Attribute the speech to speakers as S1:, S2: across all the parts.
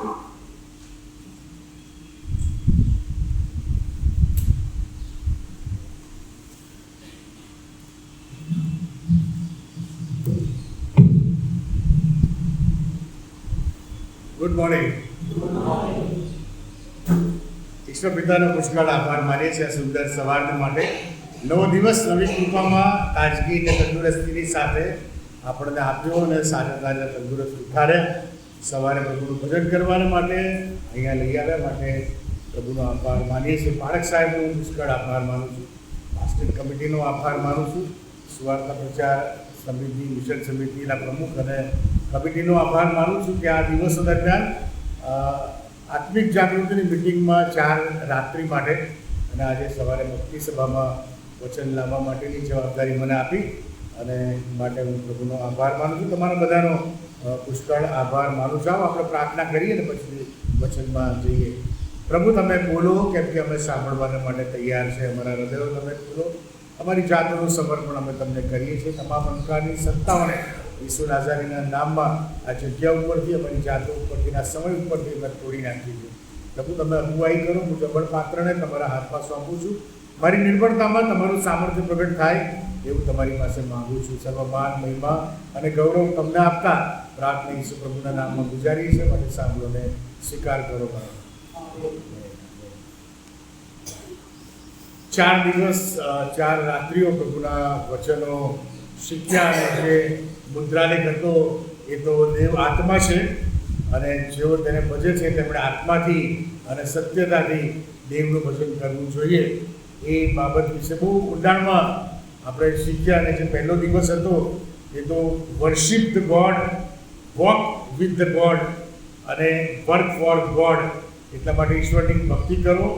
S1: Good morning. ઈશ્વર પિતાનો પુષ્કળ આભાર માનીએ છીએ સુંદર સવારને માટે. નવો દિવસ નવી કૃપામાં તાજગી અને તંદુરસ્તીની સાથે આપણને આપ્યો અને સારા તાજા તંદુરસ્ત ઉઠાડ્યા. સવારે પ્રભુનું ભજન કરવા માટે અહીંયા લઈ આવ્યા માટે પ્રભુનો આભાર માનીએ છીએ. પાળક સાહેબનો પુષ્કળ આભાર માનું છું. માસ્ટર કમિટીનો આભાર માનું છું. સુવાર્તા પ્રચાર સમિતિ મિશન સમિતિના પ્રમુખ અને કમિટીનો આભાર માનું છું કે આ દિવસો દરમિયાન આત્મિક જાગૃતિની મિટિંગમાં 4 રાત્રિ માટે અને આજે સવારે ભક્તિ સભામાં વચન લાવવા માટેની જવાબદારી મને આપી અને માટે હું પ્રભુનો આભાર માનું છું. તમારા બધાનો પુષ્કળ આભાર માનું છું. આપણે પ્રાર્થના કરીએ ને પછી વચનમાં જઈએ. પ્રભુ તમે બોલો, કેમ કે અમે સાંભળવાના માટે તૈયાર છે. અમારા હૃદયો તમે બોલો. અમારી જાતનું સમર્પણ અમે તમને કરીએ છીએ. તમામ અંકારની સત્તાઓને ઈસુ નાઝારીના નામમાં આ જગ્યા ઉપરથી અમારી જાતો ઉપરથીના સમય ઉપરથી અમે તોડી નાખીએ છીએ. પ્રભુ તમે અગુવાઈ કરો. હું જબળ પાત્રને તમારા હાથમાં સોંપું છું. મારી નિર્ભરતામાં તમારું સામર્થ્ય પ્રગટ થાય એવું તમારી પાસે માગું છું. સર્વમાન મહિમા અને ગૌરવ તમને આપતા પ્રાર્થના ઈસુ પ્રભુના નામમાં ગુજારીએ છીએ. માટે સાંભળોને સ્વીકાર કરો. 4 દિવસ 4 રાત્રિઓ પ્રભુના વચનો શીખ્યા અને જે મુદ્રાલેખ હતો એ તો દેવ આત્મા છે અને જેઓ તેને ભજે છે તેમણે આત્માથી અને સત્યતાથી દેવનું ભજન કરવું જોઈએ. એ બાબત વિશે બહુ ઊંડાણમાં આપણે શીખ્યા. અને જે પહેલો દિવસ હતો એ તો worship the God, walk with the God અને વર્ક ફોર ગોડ. એટલા માટે ઈશ્વરની ભક્તિ કરો,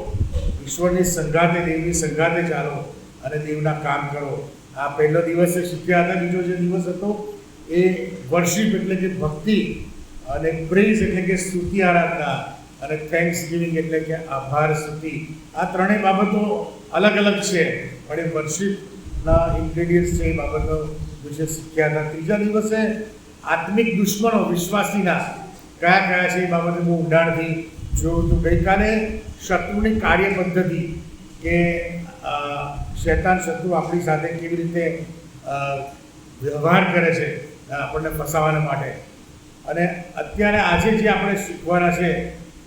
S1: ઈશ્વરની સંગાતે, દેવની સંગાતે ચાલો અને દેવના કામ કરો. આ પહેલો દિવસે શીખ્યા હતા. બીજો જે દિવસ હતો એ વર્શિપ એટલે કે ભક્તિ અને પ્રેઝ એટલે કે સ્તુતિ આરાધના અને થેન્ક્સ ગિવિંગ એટલે કે આભાર સ્તુતિ. આ ત્રણેય બાબતો અલગ અલગ છે પણ એ વર્શિપના ઇન્ગ્રેડિયન્ટ્સ છે. એ બાબતો વિશે શીખ્યા હતા. ત્રીજા દિવસે આત્મિક દુશ્મનો વિશ્વાસીના કયા કયા છે એ બાબતે બહુ ઊંડાણથી જોયું હતું. ગઈકાલે શત્રુની કાર્ય પદ્ધતિ કે શૈતાન શત્રુ આપણી સાથે કેવી રીતે વ્યવહાર કરે છે આપણને ફસાવાના માટે. અને અત્યારે આજે જે આપણે શીખવાના છે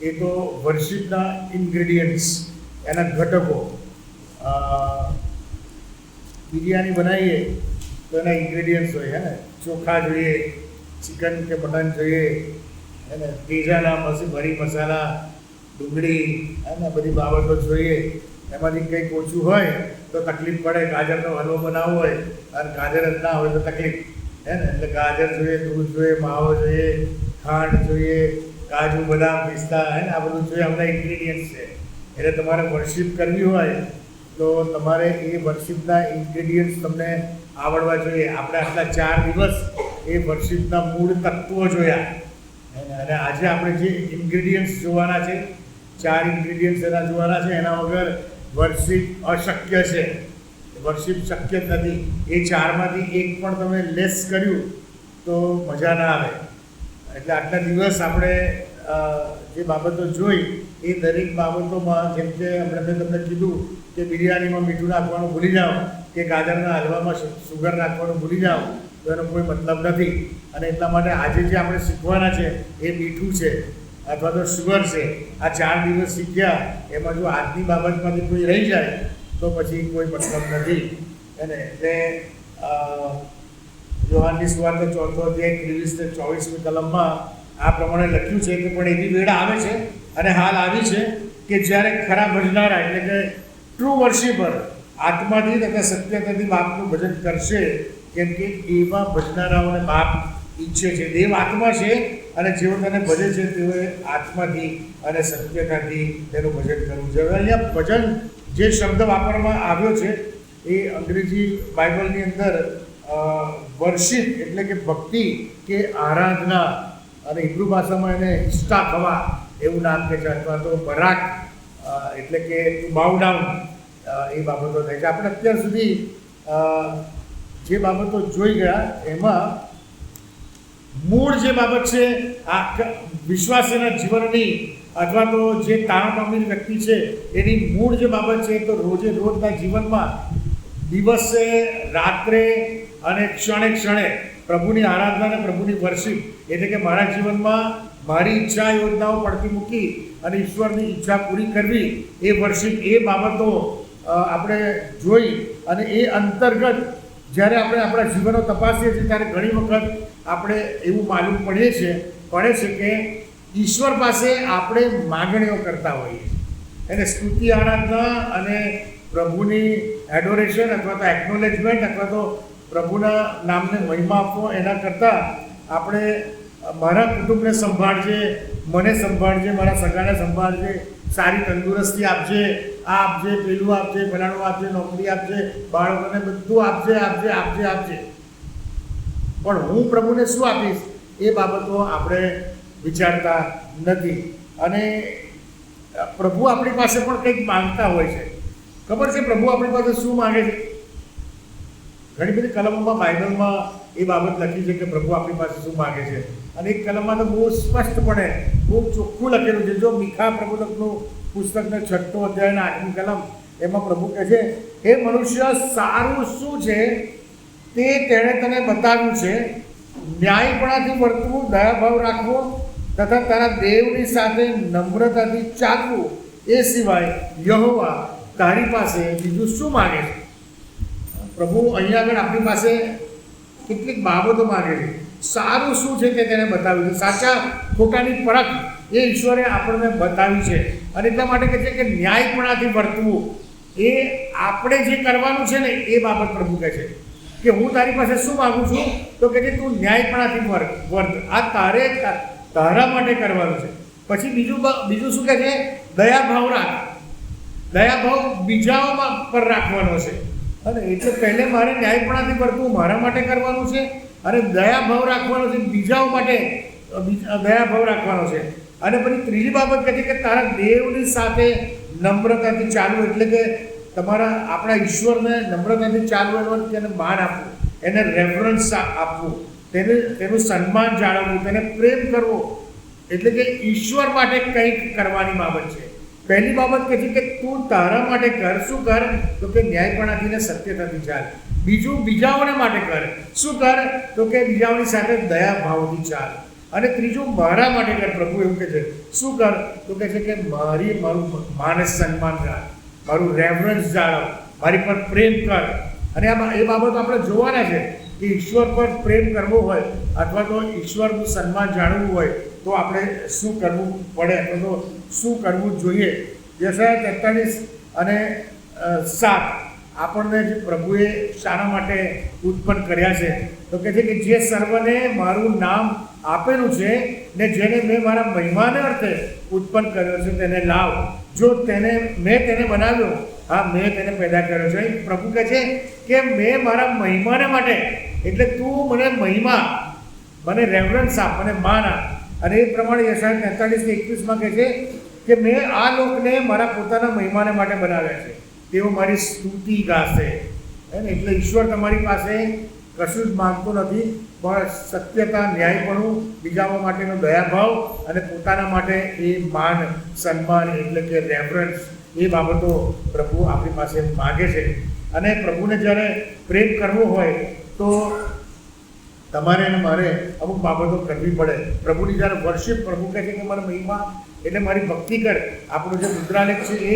S1: એ તો વર્શિપના ઇન્ગ્રેડિયન્ટ્સ, એના ઘટકો. બિરયાની બનાવીએ તો એના ઇન્ગ્રેડિયન્ટ્સ હોય હે ને. ચોખા જોઈએ, ચિકન કે મટન જોઈએ, એને તેજાના ભરી મસાલા, ડુંગળી અને બધી બાબતો જોઈએ. એમાંથી કંઈક ઓછું હોય તો તકલીફ પડે. ગાજરનો હલવો બનાવવો હોય અને ગાજર જ ના હોય તો તકલીફ હે ને. એટલે ગાજર જોઈએ, દૂધ જોઈએ, માવો જોઈએ, ખાંડ જોઈએ, કાજુ, બદામ, પિસ્તા હે ને. આ બધું જોઈએ. આ બધા ઇન્ગ્રેડિયન્ટ્સ છે. એટલે તમારે વર્શિપ કરવી હોય તો તમારે એ વર્શિપના ઇન્ગ્રેડિયન્ટ્સ તમને આવડવા જોઈએ. આપણે આટલા 4 દિવસ એ વર્શિપના મૂળ તત્વો જોયા અને આજે આપણે જે ઇન્ગ્રેડિયન્ટ્સ જોવાના છે, 4 ઇન્ગ્રેડિયન્ટ્સ એના જોવાના છે. એના વગર વર્શિપ અશક્ય છે. વર્શિપ શક્ય જ નથી. એ 4માંથી એક પણ તમે લેસ કર્યું તો મજા ના આવે. એટલે આટલા દિવસ આપણે જે બાબતો જોઈ એ દરેક બાબતોમાં, જેમ કે હમણાં મેં તમને કીધું કે બિરયાનીમાં મીઠું નાખવાનું ભૂલી જાઓ કે ગાજરના હલવામાં સુગર નાખવાનું ભૂલી જાઓ તો એનો કોઈ મતલબ નથી. અને એટલા માટે આજે જે આપણે શીખવાના છે એ મીઠું છે અથવા તો શુગર છે. આ 4 દિવસ શીખ્યા એમાં જો આજની બાબતમાંથી કોઈ રહી જાય તો પછી કોઈ મતલબ નથી એને. એટલે યોહાનની સુવાર્તા 4 અધ્યાય 23-24 કલમમાં આ પ્રમાણે લખ્યું છે કે પણ એવી વેળ આવે છે અને હાલ આવી છે કે જ્યારે ખરા ભજનારા એટલે કે ટ્રુ વર્શિપર આત્માથી તથા સત્યતાથી બાપનું ભજન કરશે. કેમ કે એવા ભજનારાઓને બાપ ઈચ્છે છે. દેવ આત્મા છે અને જેઓ તેને ભજે છે તેઓએ આત્માથી અને સત્યતાથી તેનું ભજન કરવું જોઈએ. અહીંયા ભજન જે શબ્દ વાપરવામાં આવ્યો છે એ અંગ્રેજી બાઇબલની અંદર વર્શિપ એટલે કે ભક્તિ કે આરાધના અને હિબ્રુ ભાષામાં એને ઇષ્ટા થવા એવું નામ કહે છે. અથવા તો બરાક એટલે કે બાઉ ડાઉન એ બાબતો થાય છે. આપણે અત્યાર સુધી જે બાબતો જોઈ ગયા એમાં મૂળ જે બાબત છે આ વિશ્વાસીના જીવનની અથવા તો જે તારણ પામેલી વ્યક્તિ છે એની મૂળ જે બાબત છે તો રોજે રોજના જીવનમાં દિવસે રાત્રે અને ક્ષણે ક્ષણે પ્રભુની આરાધના અને પ્રભુની વર્શિપ, એટલે કે મારા જીવનમાં મારી ઈચ્છા યોજનાઓ પડતી મૂકી અને ઈશ્વરની ઈચ્છા પૂરી કરવી, એ વર્શિપ, એ બાબતો આપણે જોઈ અને એ અંતર્ગત જ્યારે આપણે આપણા જીવનો તપાસીએ છીએ ત્યારે ઘણી વખત આપણે એવું માલુમ પડે છે કે ઈશ્વર પાસે આપણે માગણીઓ કરતા હોઈએ છીએ. એને સ્તુતિ આરાધના અને પ્રભુની એડોરેશન અથવા તો એકનોલેજમેન્ટ અથવા તો પ્રભુના નામને મહિમા આપવો એના કરતાં આપણે મારા કુટુંબને સંભાળજે, મને સંભાળજે, મારા સગાને સંભાળજે, સારી તંદુરસ્તી આપજે, આ આપજે, પેલું આપજે, ફલાણું આપજે, નોકરી આપજે, બાળકોને બધું આપજે. પણ હું પ્રભુને શું આપીશ એ બાબતો આપણે વિચારતા નથી. અને પ્રભુ આપણી પાસે પણ કંઈક માંગતા હોય છે. ખબર છે પ્રભુ આપણી પાસે શું માંગે છે? ઘણી બધી કલમોમાં બાઇબલમાં એ બાબત લખી છે કે પ્રભુ આપણી પાસે શું માંગે છે. અને એક કલમમાં તો બહુ સ્પષ્ટપણે બહુ ચોખ્ખું લખેલું છે. જો મીખા પ્રભુનું પુસ્તકનો 6 અધ્યાયના 8મી કલમ, એમાં પ્રભુ કહે છે, હે મનુષ્ય, સારું શું છે તે તેણે તને બતાવ્યું છે. ન્યાયપણાથી વર્તવું, દયાભાવ રાખવો તથા તારા દેવની સાથે નમ્રતાથી ચાલવું, એ સિવાય યહોવા તારી પાસે બીજું શું માંગે છે? પ્રભુ અહીંયા આગળ આપણી પાસે કેટલીક બાબતો માંગે છે. સારું શું છે તે તેને બતાવ્યું છે. સાચા ખોટાની પરખ એ ઈશ્વરે આપણને બતાવી છે. અને એટલા માટે કહે છે કે ન્યાયપણાથી વર્તવું, એ આપણે જે કરવાનું છે ને એ બાબત પ્રભુ કહે છે કે હું તારી પાસે શું માગું છું, તો કહે છે તું ન્યાયપણાથી વર્ત. આ તારે તારા માટે કરવાનું છે. પછી બીજું શું કહે છે? દયાભાવ રાખ. દયાભાવ બીજાઓમાં પર રાખવાનો છે. અને એટલે પહેલે મારે ન્યાયપણાથી વર્તવું મારા માટે કરવાનું છે, અને દયાભાવ રાખવાનો છે બીજાઓ માટે, દયાભાવ રાખવાનો છે. અને પછી ત્રીજી બાબત કહે છે કે તારા દેવની સાથે નમ્રતાથી ચાલવું, એટલે કે આપણા ઈશ્વરને નમ્રતાથી ચાલવું, તેને માન આપવું, એને રેફરન્સ આપવું, તેનું સન્માન જાળવવું, તેને પ્રેમ કરવો, એટલે કે ઈશ્વર માટે કંઈક કરવાની બાબત છે. પહેલી બાબત કહે છે કે તું તારા માટે કર. શું કર? તો કે ન્યાયપણાથી ને સત્યતાથી ચાલ. બીજું, બીજાઓને માટે કર. શું કર? તો કે બીજાઓની સાથે દયાભાવથી ચાલ. અને ત્રીજું, મારા માટે કર. પ્રભુ એવું કહે છે. શું કર? તો કહે છે કે મારું માન સન્માન રાખ, મારું રેફરન્સ જાળવ, મારી પર પ્રેમ કર. અને એ બાબત આપણે જોવાના છે કે ઈશ્વર પર પ્રેમ કરવો હોય અથવા તો ઈશ્વરનું સન્માન જાળવવું હોય તો આપણે શું કરવું પડે અથવા તો શું કરવું જોઈએ. યશાયા 43:7 આપણને જે પ્રભુએ શાના માટે ઉત્પન્ન કર્યા છે તો કહે છે કે જે સર્વને મારું નામ આપેલું છે ને જેને મેં મારા મહિમાને અર્થે ઉત્પન્ન કર્યો છે તેને લાવ. જો મેં તેને બનાવ્યો, હા, મેં તેને પેદા કર્યો છે. પ્રભુ કહે છે કે મેં મારા મહિમાને માટે, એટલે તું મને મહિમા, મને રેફરન્સ આપ, મને માન આપ. અને એ પ્રમાણે યશાયા 43:21 કહે છે કે મેં આ લોકને મારા પોતાના મહિમાને માટે બનાવ્યા છે, તેઓ મારી સ્તુતિ ગાશે. એટલે ઈશ્વર તમારી પાસે કશું જ માંગતો નથી, પણ સત્યતા, ન્યાયપણું, બીજાઓ માટેનો દયાભાવ અને પોતાના માટે એ માન, સન્માન, એટલે કે રેફરન્સ, એ બાબતો પ્રભુ આપણી પાસે માગે છે. અને પ્રભુને જ્યારે પ્રેમ કરવો હોય તો તમારે અને મારે અમુક બાબતો કરવી પડે. પ્રભુની જ્યારે વર્શિપ, પ્રભુ કહે છે કે મારા મહિમા એટલે મારી ભક્તિ કર. આપણો જે મુદ્રાલેખ છે એ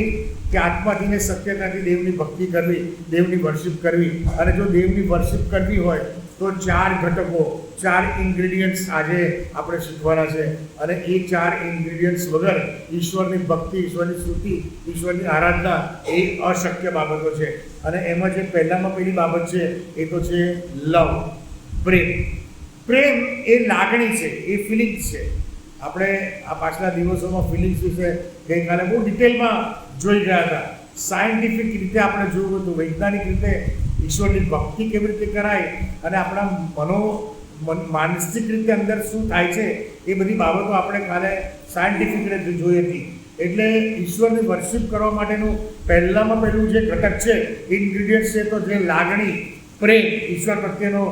S1: કે આત્માથી ને સત્યતાથી દેવની ભક્તિ કરવી, દેવની વર્શિપ કરવી. અને જો દેવની વર્શિપ કરવી હોય તો 4 ઘટકો, 4 ઇન્ગ્રીડિયન્ટ્સ આજે આપણે શીખવાના છે. અને એ 4 ઇન્ગ્રીડિયન્ટ્સ વગર ઈશ્વરની ભક્તિ, ઈશ્વરની સ્તુતિ, ઈશ્વરની આરાધના એ અશક્ય બાબતો છે. અને એમાં જે પહેલી બાબત છે એ તો છે લવ, પ્રેમ. પ્રેમ એ લાગણી છે, એ ફિલિંગ્સ છે. આપણે આ પાછલા દિવસોમાં ફિલિંગ્સ વિશે ગઈકાલે બહુ ડિટેલમાં જોઈ ગયા હતા. સાયન્ટિફિક રીતે આપણે જોયું હતું, વૈજ્ઞાનિક રીતે ઈશ્વરની ભક્તિ કેવી રીતે કરાય અને આપણા માનસિક રીતે અંદર શું થાય છે એ બધી બાબતો આપણે કાલે સાયન્ટિફિક રીતે જોઈ હતી. એટલે ઈશ્વરની વર્શિપ કરવા માટેનું પહેલું જે ઘટક છે, ઇન્ગ્રીડિયન્ટ છે, તો જે લાગણી, પ્રેમ, ઈશ્વર પ્રત્યેનો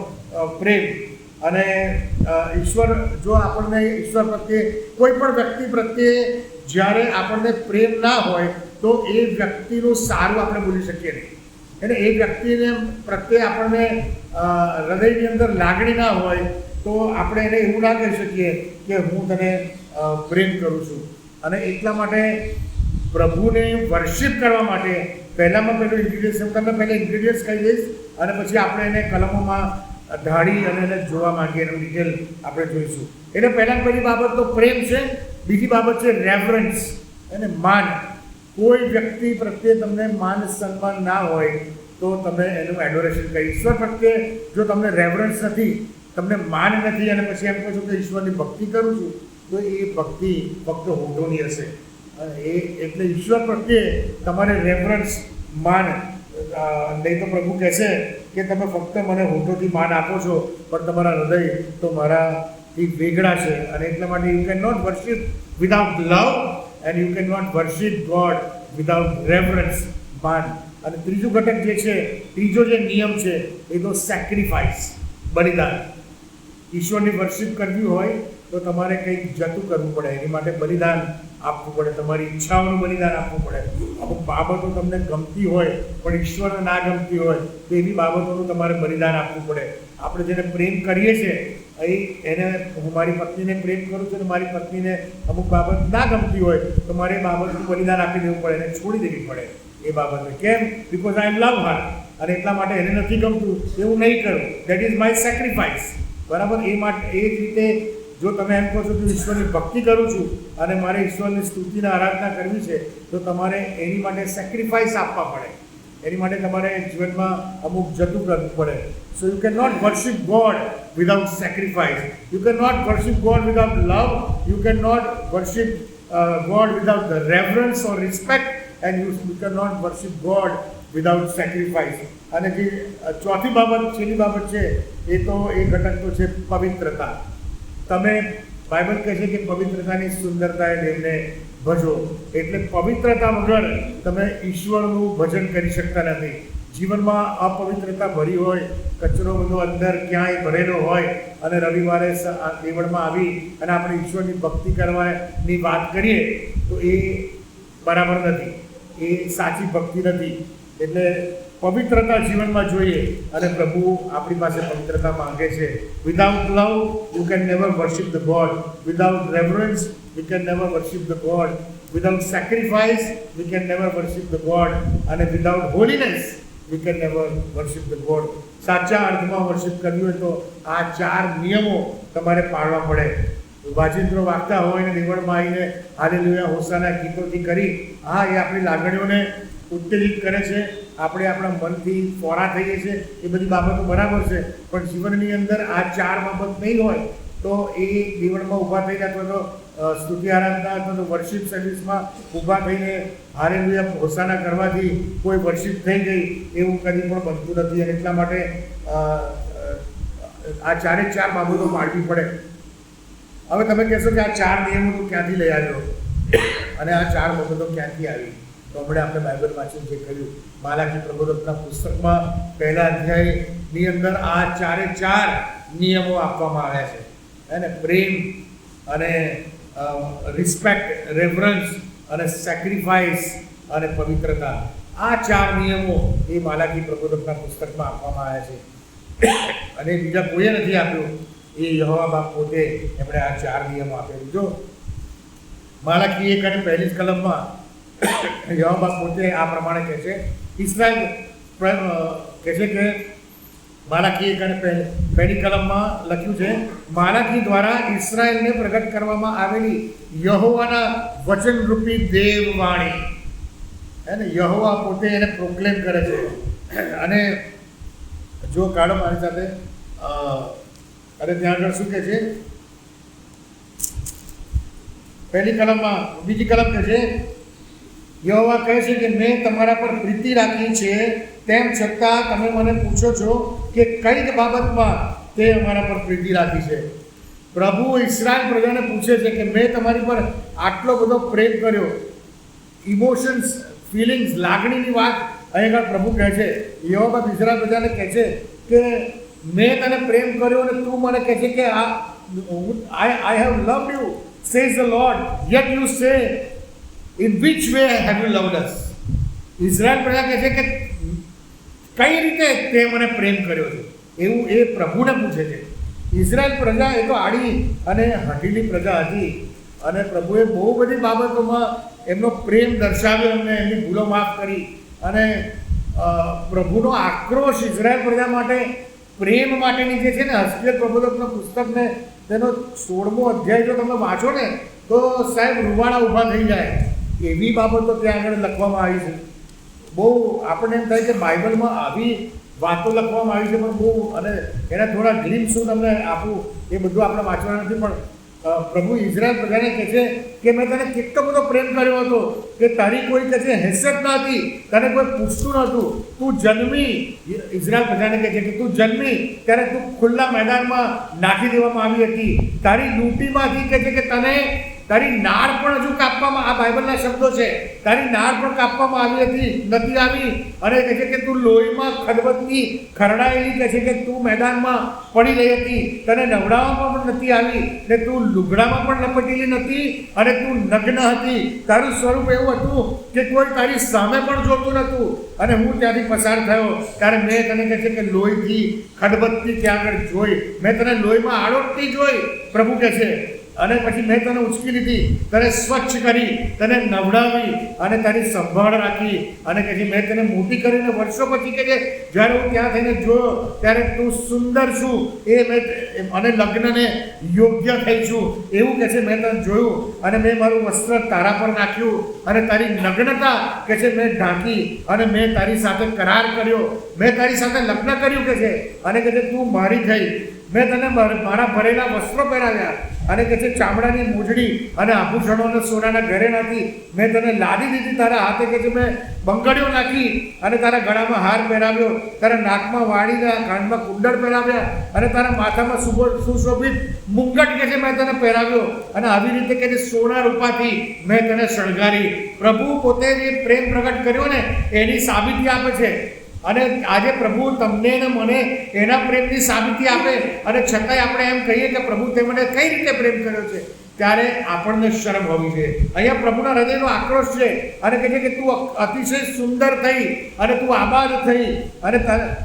S1: પ્રેમ. અને ઈશ્વર જો આપણને ઈશ્વર પ્રત્યે કોઈ પણ વ્યક્તિ પ્રત્યે જ્યારે આપણને પ્રેમ ના હોય તો એ વ્યક્તિનું સારું આપણે બોલી શકીએ નહીં. એટલે એ વ્યક્તિને પ્રત્યે આપણને હૃદયની અંદર લાગણી ના હોય તો આપણે એને એવું ના કહી શકીએ કે હું તને પ્રેમ કરું છું. અને એટલા માટે પ્રભુને વર્શિપ કરવા માટે પહેલામાં પહેલું ઇન્ગ્રીડિયન્ટ્સ હું તમને પહેલાં ઇન્ગ્રીડિયન્ટ્સ કહી દઈશ અને પછી આપણે એને કલમોમાં ઢાળી અને એને જોવા માંગીએ એનું ડિટેલ આપણે જોઈશું. એટલે પહેલાં પહેલી બાબત તો પ્રેમ છે. બીજી બાબત છે રેવરન્સ અને માન. કોઈ વ્યક્તિ પ્રત્યે તમને માન સન્માન ના હોય તો તમે એનું એડોરેશન કરી. ઈશ્વર પ્રત્યે જો તમને રેવરન્સ નથી, તમને માન નથી અને પછી એમ કહો છો કે ઈશ્વરની ભક્તિ કરું છું, તો એ ભક્તિ ફક્ત હોઠોની હશે. એ એટલે ઈશ્વર પ્રત્યે તમારે રેફરન્સ માન નહીં તો પ્રભુ કહેશે કે તમે ફક્ત મને હોઠોથી માન આપો છો પણ તમારા હૃદય તો મારાથી વેગળા છે. અને એટલા માટે you can not worship without love and you can not worship God without reference માન. અને ત્રીજું ઘટક જે છે, ત્રીજો જે નિયમ છે એ તો સેક્રિફાઈસ, બલિદાન. ઈશ્વરની વર્શિપ કરવી હોય તો તમારે કંઈક જતું કરવું પડે, એની માટે બલિદાન આપવું પડે, તમારી ઈચ્છાઓનું બલિદાન આપવું પડે. અમુક બાબતો તમને ગમતી હોય પણ ઈશ્વરને ના ગમતી હોય તો એવી બાબતોનું તમારે બલિદાન આપવું પડે. આપણે જેને પ્રેમ કરીએ છીએ એને હું મારી પત્નીને પ્રેમ કરું છું અને મારી પત્નીને અમુક બાબત ના ગમતી હોય તો મારે એ બાબતનું બલિદાન આપી દેવું પડે, એને છોડી દેવી પડે એ બાબતને. કેમ? બિકોઝ આઈ લવ હર. અને એટલા માટે એને નથી ગમતું એવું નહીં કરું. That is my sacrifice. બરાબર? એ માટે એ જ રીતે જો તમે એમ કહો છો કે ઈશ્વરની ભક્તિ કરું છું અને મારે ઈશ્વરની સ્તુતિને આરાધના કરવી છે તો તમારે એની માટે સેક્રિફાઈસ આપવા પડે. એની માટે તમારે જીવનમાં અમુક જતું કરવું પડે. So you can not worship God without sacrifice. You can not worship God without love. You can not worship God without the reverence or respect and you can not worship God without sacrifice. અને જે ચોથી બાબત, છેલ્લી બાબત છે એ તો એ ઘટક તો છે પવિત્રતા. તમે બાઇબલ કહે છે કે પવિત્રતાની સુંદરતાએ દેવને ભજો. એટલે પવિત્રતા વગર તમે ઈશ્વરનું ભજન કરી શકતા નથી. જીવનમાં અપવિત્રતા ભરી હોય, કચરો બધો અંદર ક્યાંય ભરેલો હોય અને રવિવારે દેવળમાં આવી અને આપણે ઈશ્વરની ભક્તિ કરવાની વાત કરીએ તો એ બરાબર નથી, એ સાચી ભક્તિ નથી. એટલે પવિત્રતા જીવનમાં જોઈએ અને પ્રભુ આપણી પાસે પવિત્રતા માંગે છે. Without love you can never worship the God. Without reverence you can never worship the God. Without sacrifice you can never worship the God. અને without holiness you can never worship the God. સાચા અર્થમાં worship કરવી હોય તો આ 4 નિયમો તમારે પાળવા પડે. વાજિંત્રો વાગતા હોય ને દેવળમાં આવીને હાલેલુયા હોસાના ગીતોથી કરી હા એ આપણી લાગણીઓને ઉત્તેજિત કરે છે, આપણે આપણા મનથી ફોરા થઈએ છીએ, એ બધી બાબતો બરાબર છે. પણ જીવનની અંદર આ 4 બાબત નહીં હોય તો એ દેવળમાં ઊભા થઈને અથવા તો સ્તુતિ આરાધના અથવા તો વર્શિપ સર્વિસમાં ઊભા થઈને હાલેલુયા હોસાના કરવાથી કોઈ વર્શિપ થઈ ગઈ એવું કદી પણ બનતું નથી. અને એટલા માટે આ 4 બાબતો પાડવી પડે. હવે તમે કહેશો કે આ 4 નિયમો તું ક્યાંથી લઈ આવ્યો અને આ 4 બાબતો ક્યાંથી આવી? તો હમણાં આપણે બાઇબલ વાંચીને જે કહ્યું, માલાકી પ્રબોધકના પુસ્તકમાં 1 અધ્યાયની અંદર આ 4 નિયમો આપવામાં આવ્યા છે. એને પ્રેમ અને રિસ્પેક્ટ, રેફરન્સ અને સેક્રિફાઈસ અને પવિત્રતા. આ 4 નિયમો એ માલાકી પ્રબોધકના પુસ્તકમાં આપવામાં આવ્યા છે અને બીજા કોઈએ નથી આપ્યું. એ યહોવા બાપ પોતે એમણે આ 4 નિયમો આપેલું. જો માલાકી 1 અને 1 કલમમાં યહોવા બાપ પોતે આ પ્રમાણે કહે છે. ઇસ્રાયલ કહે છે કે માલાકી 1 અને 1 કલમમાં લખ્યું છે, માલાકી દ્વારા ઇસ્રાયલને પ્રગટ કરવામાં આવેલી યહોવાના વચનરૂપી દેવવાણી. હે ને, યહોવા પોતે એને પ્રોક્લેમ કરે છે. અને જો કાઢો મારી સાથે, અને ત્યાં આગળ શું કહે છે? 1 કલમમાં, બીજી કલમ કહે છે, યહોવા કહે છે કે મેં તમારા પર પ્રીતિ રાખી છે, તેમ છતાં તમે મને પૂછો છો કે કઈ બાબતમાં તે અમારા પર પ્રીતિ રાખી છે. પ્રભુ ઇસ્રાયલ પ્રજાને પૂછે છે કે મેં તમારી પર આટલો બધો પ્રેમ કર્યો. ઇમોશન્સ, ફિલિંગ્સ, લાગણીની વાત અહીં આગળ પ્રભુ કહે છે. યહોવા ઇસ્રાયલ પ્રજાને કહે છે કે મેં તને પ્રેમ કર્યો અને તું મને કહે છે કે I have loved you says the Lord, yet you say in which way have you loved us. Israel પ્રજા કહે છે કે કઈ રીતે તે મને પ્રેમ કર્યો છે, એવું એ પ્રભુને પૂછે છે. ઇઝરાયલ પ્રજા એ તો આડી અને હઠીલી પ્રજા હતી અને પ્રભુએ બહુ બધી બાબતોમાં એમનો પ્રેમ દર્શાવ્યો, એમને એમની ભૂલો માફ કરી અને પ્રભુનો આક્રોશ ઇઝરાયલ પ્રજા માટે પ્રેમ માટેની જે છે ને, હઝકેલ પ્રબોધકના પુસ્તકને તેનો 16મો અધ્યાય જો તમે વાંચો ને તો સાહેબ રૂવાડા ઊભા થઈ જાય, એવી બાબતો ત્યાં આગળ લખવામાં આવી છે. બહુ આપણને એમ થાય કે બાઇબલમાં આવી વાતો લખવામાં આવી છે, પણ બહુ અને એના થોડા ગ્લિમ્સ હું તમને આપું, એ બધું આપણે વાંચવાનું નથી. પણ પ્રભુ ઇઝરાયલ પ્રજાને કહે છે કે મેં તને કેટલો બધો પ્રેમ કર્યો હતો કે તારી કોઈ કહે છે હેસિયત ન હતી, તને કોઈ પૂછતું નહોતું. તું જન્મી, ઇઝરાયલ પ્રજાને કહે છે કે તું જન્મી ત્યારે તું ખુલ્લા મેદાનમાં નાખી દેવામાં આવી હતી, તારી લૂંટીમાંથી કહે છે કે તને તારી નાળ પણ હજુ કાપવામાં, આ બાઇબલના શબ્દો છે, તારી નાળ પણ કાપવામાં આવી હતી, નથી આવી. અને કહે છે કે તું લોહીમાં ખડબડતી ખરડાયેલી કહે છે કે તું મેદાનમાં પડી રહી હતી, તને નવડાવવામાં પણ નથી આવી ને તું લુગડામાં પણ લપટેલી નથી અને તું નગ્ન હતી. તારું સ્વરૂપ એવું હતું કે કોઈ તારી સામે પણ જોતું નહોતું. અને હું ત્યાંથી પસાર થયો ત્યારે મેં તને કહે છે કે લોહીથી ખડબડતી ત્યાં આગળ જોઈ, મેં તને લોહીમાં આડોટતી જોઈ, પ્રભુ કહે છે. અને પછી મેં તને ઉચકી લીધી, તને સ્વચ્છ કરી, તને નવડાવી અને તારી સંભાળ રાખી. અને કે મેં તને મોટી કરીને વર્ષો પછી કે છે જ્યારે હું ત્યાં થઈને જોયો ત્યારે તું સુંદર છું, એ મેં અને લગ્નને યોગ્ય થઈ છું એવું કે છે મેં તને જોયું. અને મેં મારું વસ્ત્ર તારા પર નાખ્યું અને તારી નગ્નતા કે છે મેં ઢાંકી અને મેં તારી સાથે કરાર કર્યો, મેં તારી સાથે લગ્ન કર્યું કે છે. અને કે છે તું મારી થઈ, મેં તને મારા ભરેલા વસ્ત્રો પહેરાવ્યા અને કે છે ચામડાની મોજડી અને આભૂષણો અને સોનાના ઘરેણાથી મેં તને લાદી દીધી. તારા હાથે કે છે મેં બંગડીઓ નાખી અને તારા ગળામાં હાર પહેરાવ્યો, તારા નાકમાં વાળીના, કાનમાં કુંડળ પહેરાવ્યા અને તારા માથામાં સુશોભિત મુંગટ કે છે મેં તને પહેરાવ્યો. અને આવી રીતે કે છે સોના રૂપાથી મેં તને શણગારી. પ્રભુ પોતે જે પ્રેમ પ્રગટ કર્યો ને એની સાબિતી આપે છે. અને આજે પ્રભુ તમને ને મને એના પ્રેમની સાબિતી આપે અને છતાંય આપણે એમ કહીએ કે પ્રભુ તે મને કઈ રીતે પ્રેમ કર્યો છે, ત્યારે આપણને શરમ હોવી જોઈએ. અહીંયા પ્રભુના હૃદયનો આક્રોશ છે અને કહે છે કે તું અતિશય સુંદર થઈ અને તું આબાદ થઈ અને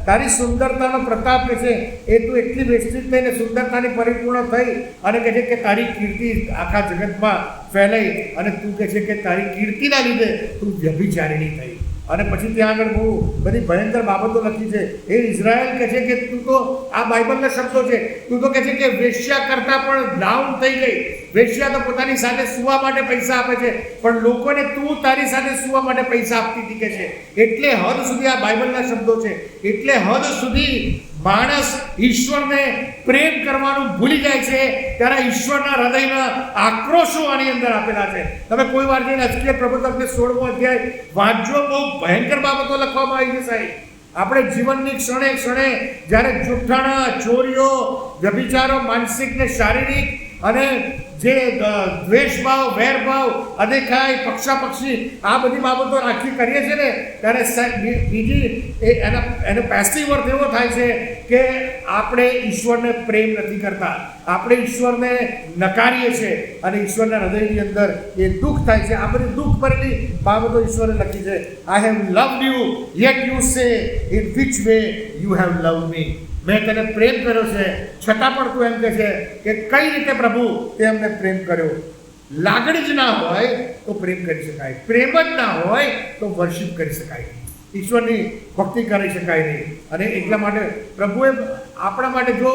S1: તારી સુંદરતાનો પ્રતાપ કે છે એ તું એટલી વિસ્તૃત થઈને સુંદરતાની પરિપૂર્ણ થઈ અને કહે છે કે તારી કીર્તિ આખા જગતમાં ફેલાઈ અને તું કહે છે કે તારી કીર્તિના લીધે તું વ્યભિચારિણી થઈ. અને પછી ત્યાં આગળ બહુ બધી ભયંકર બાબતો લખી છે. એ ઇઝરાયલ કહે છે કે તું તો, આ બાઇબલના શબ્દો છે, તું તો કહે છે કે વેશ્યા કરતાં પણ ડાઉન થઈ ગઈ. વેશ્યા તો પોતાની સાથે સુવા માટે પૈસા આપે છે, પણ લોકોને તું તારી સાથે સુવા માટે પૈસા આપતી હતી કે છે. એટલે હદ સુધી આ બાઇબલના શબ્દો છે, એટલે હદ સુધી માણસ ઈશ્વરને પ્રેમ કરવાનું ભૂલી જાય છે ત્યારે ઈશ્વરના હૃદયના આક્રોશો આની અંદર આપેલા છે. તમે કોઈ વાર જઈને હઝકેલ પ્રબોધકને 16મો અધ્યાય વાંચજો, બહુ ભયંકર બાબતો લખવામાં આવી છે સાહેબ. આપણે જીવનની ક્ષણે ક્ષણે જ્યારે જુઠ્ઠાણા, ચોરીઓ, વ્યભિચારો, માનસિક ને શારીરિક અને જે દ્વેષભાવ, વેરભાવ, અદેખાઈ, પક્ષાપક્ષી આ બધી બાબતો રાખી કરીએ છીએ ને ત્યારે બીજી એનો પેસિવ અર્થ એવો થાય છે કે આપણે ઈશ્વરને પ્રેમ નથી કરતા, આપણે ઈશ્વરને નકારીએ છીએ અને ઈશ્વરના હૃદયની અંદર એ દુઃખ થાય છે. આ બધી દુઃખ ભરેલી બાબતો ઈશ્વરે લખી છે. I have loved you yet you say in which way you have loved me. મેં તને પ્રેમ કર્યો છે છતાં પણ તું એમ કહે છે કે કઈ રીતે પ્રભુ તે અમને પ્રેમ કર્યો. લાગણી જ ના હોય તો પ્રેમ કરી શકાય, પ્રેમ જ ના હોય તો વર્શિપ કરી શકાય, ઈશ્વરની ભક્તિ કરી શકાય નહીં. અને એટલા માટે પ્રભુએ આપણા માટે જો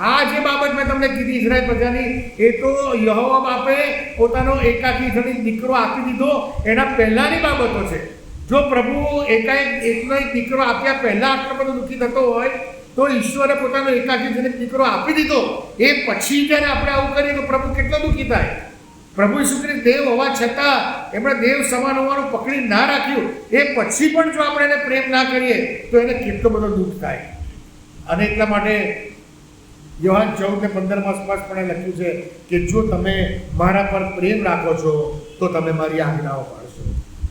S1: આ જે બાબત મેં તમને કીધી ઇઝરાયલ પ્રજાની, એ તો યહોવા બાપે પોતાનો એકાકી દીકરો આપી દીધો એના પહેલાંની બાબતો છે. જો પ્રભુ એકાએક એકનો એક દીકરો આપ્યા પહેલાં આટલો બધો દુઃખી થતો હોય તો ઈશ્વરે પોતાનો એકાકી જનિત દીકરો આપી દીધો એ પછી જ્યારે આપણે આવું કરીએ તો પ્રભુ કેટલો દુઃખી થાય. પ્રભુ ઈસુ ખ્રિસ્ત દેવ હોવા છતાં એમણે દેવ સમાન હોવાનું પકડી ના રાખ્યું, એ પછી પણ જો આપણે એને પ્રેમ ના કરીએ તો એને કેટલો બધો દુઃખ થાય. અને એટલા માટે યોહાન 14:15 સ્પષ્ટપણે લખ્યું છે કે જો તમે મારા પર પ્રેમ રાખો છો તો તમે મારી આજ્ઞાઓ પાળશો.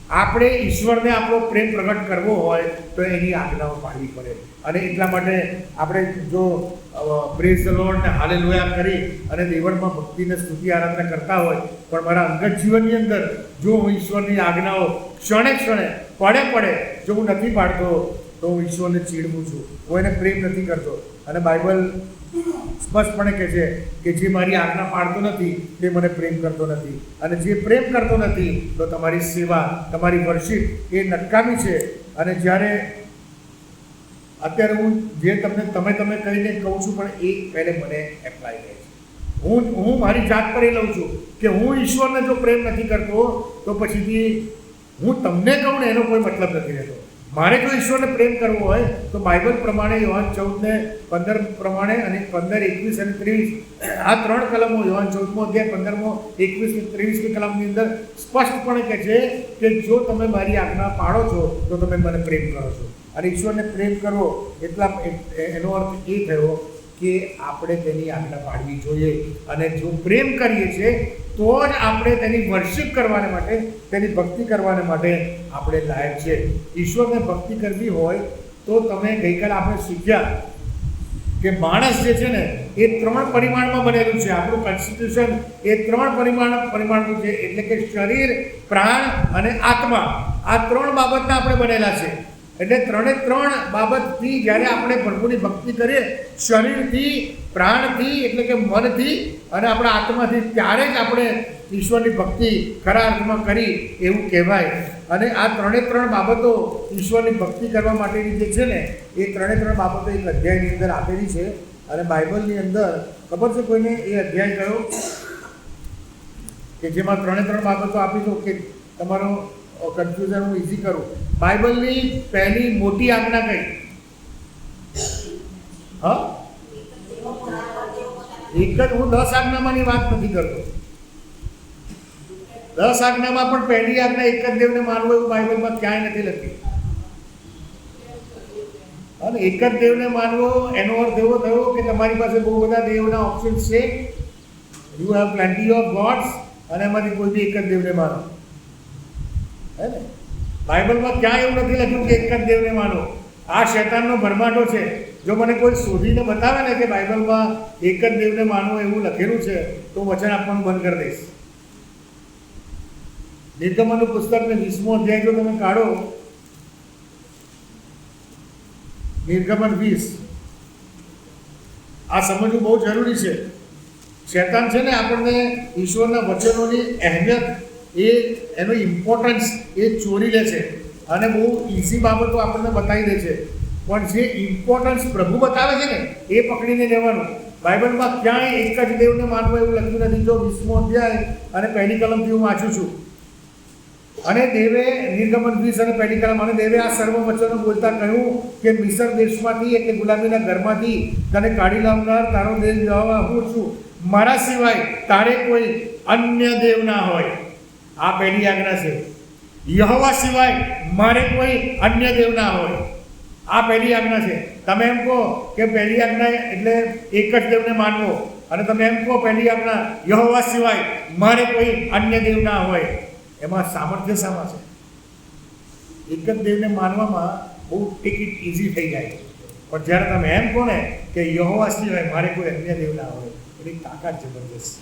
S1: આપણે ઈશ્વરને આપણો પ્રેમ પ્રગટ કરવો હોય તો એની આજ્ઞાઓ પાડવી પડે. અને એટલા માટે આપણે જો પ્રેઝ ધ લોર્ડ ને હાલેલુયા કરી અને દેવળમાં ભક્તિને સ્તુતિ આરાધના કરતા હોય, પણ મારા અંગત જીવનની અંદર જો હું ઈશ્વરની આજ્ઞાઓ ક્ષણે ક્ષણે પડે જો હું નથી પાડતો તો હું ઈશ્વરને ચીડવું છું, હું એને પ્રેમ નથી કરતો. અને બાઇબલ સ્પષ્ટપણે કહે છે કે જે મારી આજ્ઞા પાડતો નથી તે મને પ્રેમ કરતો નથી, અને જે પ્રેમ કરતો નથી તો તમારી સેવા, તમારી વર્શિપ એ નકામી છે. અને જ્યારે અત્યારે હું જે તમે કહીને કહું છું, પણ એ પહેલે મને એપ્લાય થાય છે. હું મારી જાત પર એ લઉં છું કે હું ઈશ્વરને જો પ્રેમ નથી કરતો તો પછીથી હું તમને કહું ને એનો કોઈ મતલબ નથી રહેતો. મારે જો ઈશ્વરને પ્રેમ કરવો હોય તો બાઇબલ પ્રમાણે યોહાન 14:15 પ્રમાણે અને 15, 21 અને 23 આ 3 કલમો, યોહાન 14મો અધ્યાય 15મો, 21 અને 23મી કલમની અંદર સ્પષ્ટપણે કહે છે કે જો તમે મારી આજ્ઞા પાળો છો તો તમે મને પ્રેમ કરો છો. અને ઈશ્વરને પ્રેમ કરવો એટલા એનો અર્થ એ થયો કે આપણે તેની આજ્ઞા પાડવી જોઈએ. અને જો પ્રેમ કરીએ છીએ તો જ આપણે તેની વર્શિપ કરવાને માટે, તેની ભક્તિ કરવાને માટે આપણે લાયક છે. ઈશ્વરને ભક્તિ કરવી હોય તો તમે ગઈકાલે આપણે શીખ્યા કે માણસ જે છે ને એ 3 પરિમાણમાં બનેલું છે. આપણું કોન્સ્ટિટ્યુશન એ 3 પરિમાણનું છે, એટલે કે શરીર, પ્રાણ અને આત્મા. આ 3 બાબતના આપણે બનેલા છે. એટલે 3 બાબતથી જ્યારે આપણે પ્રભુની ભક્તિ કરીએ, શરીરથી, પ્રાણથી એટલે કે મનથી અને આપણા આત્માથી, ત્યારે જ આપણે ઈશ્વરની ભક્તિ ખરા અર્થમાં કરી એવું કહેવાય. અને આ 3 બાબતો ઈશ્વરની ભક્તિ કરવા માટેની જે છે ને એ 3 બાબતો એક અધ્યાયની અંદર આપેલી છે. અને બાઇબલની અંદર ખબર છે કોઈને એ અધ્યાય કયો કે જેમાં 3 બાબતો આપી દો કે તમારો કન્ફ્યુઝન હું ઇઝી કરું. બાઇબલની પહેલી મોટી આજ્ઞા કઈ? એક જ. હું 10 આજ્ઞામાંની વાત નથી કરતો. 10 આજ્ઞામાં પણ પહેલી આજ્ઞા એક જ દેવને માનવું એવું બાઇબલમાં ક્યાંય નથી લખી. અને એક જ દેવને માનવો એનો અર્થ એવો થયો કે તમારી પાસે બહુ બધા દેવના ઓપ્શન્સ છે. You have plenty of gods અને એમાંથી કોઈ બી એક જ દેવને માનો. હે ને? બાઇબલમાં ક્યાં એવું નથી લખ્યું કે એક જ દેવને માનો. આ શૈતાનનો ભરમાટો છે. જો મને કોઈ શોધીને બતાવે ને કે બાઇબલમાં એક જ દેવને માનવું એવું લખેલું છે તો વચન આપવાનું બંધ કરી દઈશ. નિર્ગમનનું પુસ્તકને 20મો અધ્યાય જો તમે કાઢો, નિર્ગમન 20, આ સમજવું બહુ જરૂરી છે. શૈતાન છે ને આપણને ઈશ્વરના વચનોની અહેમિયત, એનો ઇમ્પોર્ટન્સ એ ચોરી લે છે અને બહુ ઇઝી બાબતો આપણને બતાવી દે છે. પણ જે ઇમ્પોર્ટન્સ પ્રભુ બતાવે છે ને એ પકડીને લેવાનું. બાઇબલમાં ક્યાંય એક જ દેવને માનવું એવું લખ્યું નથી. જો 20મો અધ્યાય અને પહેલી કલમથી હું વાંચું છું. અને દેવે, નિર્ગમન 20 અને પહેલી કલમ, અને દેવે આ સર્વ વચનો બોલતા કહ્યું કે મિસર દેશમાંથી એટલે ગુલામીના ઘરમાંથી તને કાઢી લાવનાર તારો દેવ યહોવા હું છું. મારા સિવાય તારે કોઈ અન્ય દેવ ના હોય. આ પહેલી આજ્ઞા છે. યહોવા સિવાય મારે કોઈ અન્ય દેવ ના હોય. આ પહેલી આજ્ઞા છે. તમે એમ કહો કે પહેલી આજ્ઞા એટલે એક જ દેવને માનવો, અને તમે એમ કહો પહેલી આજ્ઞા યહોવા સિવાય મારે કોઈ અન્ય દેવ ના હોય. એમાં સામર્થ્ય શામાં છે? એક જ દેવને માનવામાં બહુ ટિકિટ ઇઝી થઈ જાય. પણ જ્યારે તમે એમ કહો ને કે યહોવા સિવાય મારે કોઈ અન્ય દેવ ના હોય, એની તાકાત જબરદસ્ત.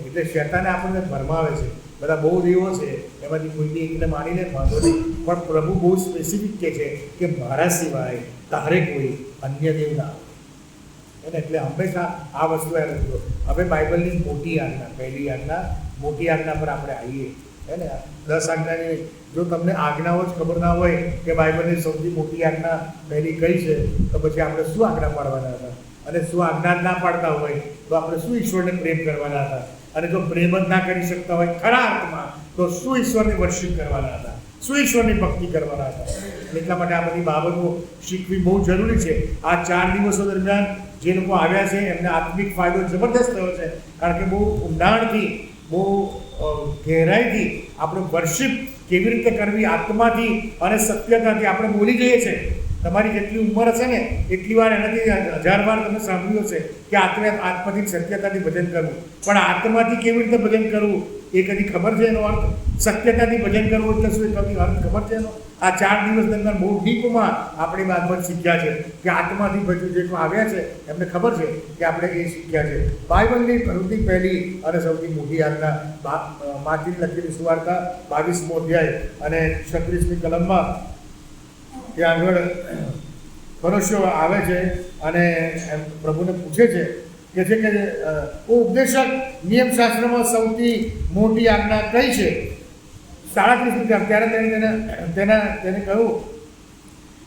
S1: એટલે શૈતાને આપણને ભરમાવે છે. બધા બહુ દેવો છે, એમાંથી કોઈ બી એકને માની લે વાંધો નહીં, પણ પ્રભુ બહુ સ્પેસિફિક કહે છે કે મારા સિવાય તારે કોઈ અન્ય દેવ ના હોય. એટલે હંમેશા આ વસ્તુ યાદ રાખજો. હવે બાઇબલની મોટી આજ્ઞા, પહેલી આજ્ઞા, મોટી આજ્ઞા પર આપણે આવીએ. હે ને? 10 આજ્ઞાની જો તમને આજ્ઞાઓ જ ખબર ના હોય કે બાઇબલની સૌથી મોટી આજ્ઞા પહેલી કઈ છે, તો પછી આપણે શું આજ્ઞા પાડવાના હતા? અને શું આજ્ઞા ના પાડતા હોય તો આપણે શું ઈશ્વરને પ્રેમ કરવાના હતા? અને જો પ્રેમ જ ના કરી શકતા હોય ખરા અર્થમાં તો શું ઈશ્વરની વર્શિપ કરવાના હતા? શું ઈશ્વરની ભક્તિ કરવાના હતા? એટલા માટે આ બધી બાબતો શીખવી બહુ જરૂરી છે. આ 4 દિવસો દરમિયાન જે લોકો આવ્યા છે એમને આત્મિક ફાયદો જબરદસ્ત થયો છે. કારણ કે બહુ ઊંડાણથી, બહુ ગહેરાઈથી આપણે વર્શિપ કેવી રીતે કરવી, આત્માથી અને સત્યતાથી આપણે બોલી જઈએ છીએ. તમારી જેટલી ઉંમર હશે ને એટલી વાર એનાથી 1000 વાર તમે સાંભળ્યું હશે કે આત્માથી સત્યતાથી ભજન કરવું. પણ આત્માથી કેવી રીતે ભજન કરવું એ કદી ખબર છે એનો અર્થ? સત્યતાથી ભજન કરવું એટલે શું, એ કદી અર્થ ખબર છે એનો? આ 4 દિવસ દરમિયાન બહુ ડીપમાં આપણે બાબત શીખ્યા છે કે આત્માથી ભજવું જેટલું આવ્યા છે એમને ખબર છે કે આપણે એ શીખ્યા છે. બાઇબલની સૌથી પહેલી અને સૌથી મોટી આજ્ઞા માર્ટીન લખેલી સુવાર્તા 22મો અધ્યાય અને 36મી કલમમાં ત્યાં આગળ ફરોશીઓ આવે છે અને એમ પ્રભુને પૂછે છે કે ઉપદેશક નિયમશાસ્ત્રમાં સૌથી મોટી આજ્ઞા કઈ છે? 37 ત્યારે તેને કહ્યું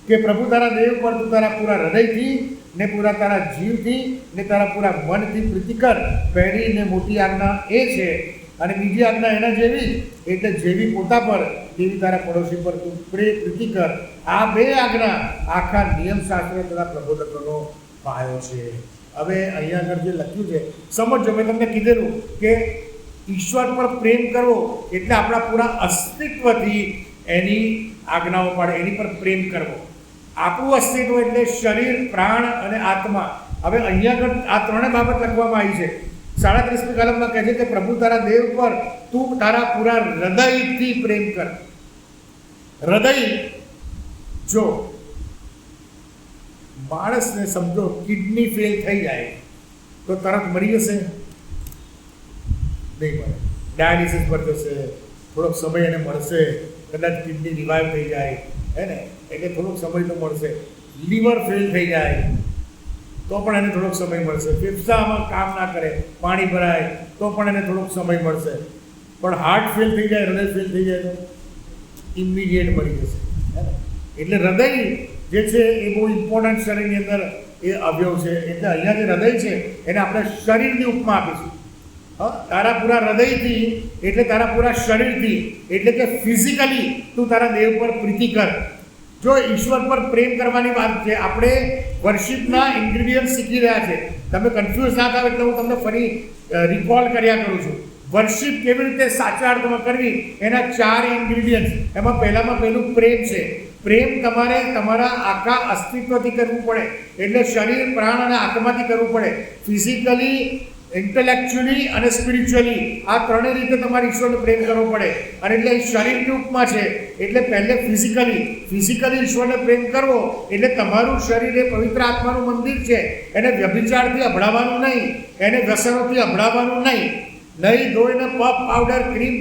S1: કે પ્રભુ તારા દેવ પર તું તારા પૂરા હૃદયથી ને પૂરા તારા જીવથી ને તારા પૂરા મનથી પ્રીતિ કર. પહેલી ને મોટી આજ્ઞા એ છે અને બીજી આજ્ઞા એના જેવી, એટલે જેવી પોતા પર તેવી તારા પડોશી પર તું પ્રીતિ કર. આ 2 આજ્ઞા આખા નિયમશાસ્ત્ર તથા પ્રબોધકોનો પાયો છે. હવે અહીંયા આગળ જે લખ્યું છે સમજો, મેં તમને કીધેલું કે ઈશ્વર પર પ્રેમ કરવો એટલે આપણા પૂરા અસ્તિત્વથી એની આજ્ઞાઓ પાડે, એની પર પ્રેમ કરવો. આપણું અસ્તિત્વ એટલે શરીર, પ્રાણ અને આત્મા. હવે અહીંયા આગળ આ 3 બાબત લખવામાં આવી છે. 37મી કલમમાં કહે છે કે પ્રભુ તારા દેવ પર તું તારા પૂરા હૃદયથી પ્રેમ કર. હૃદય, જો માણસને સમજો કિડની ફેલ થઈ જાય તો તરત મરી જશે? નહીં મળે. ડાયાલિસિસ પર જશે, થોડોક સમય એને મળશે, કદાચ કિડની રિવાઇવ થઈ જાય હે ને, એટલે થોડોક સમય તો મળશે. લીવર ફેલ થઈ જાય તો પણ એને થોડોક સમય મળશે. ફેફસામાં કામ ના કરે, પાણી ભરાય તો પણ એને થોડોક સમય મળશે. પણ હાર્ટ ફેલ થઈ જાય, હૃદય ફેલ થઈ જાય તો ઇમિડિયેટ મરી જશે. એટલે હૃદય જે છે એ બહુ ઇમ્પોર્ટન્ટ શરીરની અંદર એ અવયવ છે. એટલે અહીંયા જે હૃદય છે એને આપણે શરીરની ઉપમા આપીશું. તારા પૂરા હૃદયથી એટલે તારા પૂરા શરીરથી, એટલે કે ફિઝિકલી તું તારા દેવ પર પ્રીતિ કર. જો ઈશ્વર પર પ્રેમ કરવાની વાત છે, આપણે વર્શિપના ઇન્ગ્રીડિયન્ટ શીખી રહ્યા છે. તમે કન્ફ્યુઝ ના થાવ એટલે હું તમને ફરી રિકોલ કર્યા કરું છું. વર્શિપ કેવી રીતે સાચા અર્થમાં કરવી એના 4 ઇન્ગ્રીડિયન્ટ. એમાં પહેલું પ્રેમ છે. પ્રેમ તમારે તમારા આખા અસ્તિત્વથી કરવું પડે, એટલે શરીર, પ્રાણ અને આત્માથી કરવું પડે. ફિઝિકલી, ઇન્ટેલેક્ચ્યુઅલી અને સ્પિરિચ્યુઅલી આ 3 રીતે તમારે ઈશ્વરને પ્રેમ કરવો પડે. અને એટલે શરીરની ઉપમા છે. એટલે પહેલે ફિઝિકલી ઈશ્વરને પ્રેમ કરવો એટલે તમારું શરીર એ પવિત્ર આત્માનું મંદિર છે. એને વ્યભિચારથી અભડાવવાનું નહીં, એને વ્યસનોથી અભડાવવાનું નહીં. નહીં ધોઈને પફ, પાવડર, ક્રીમ,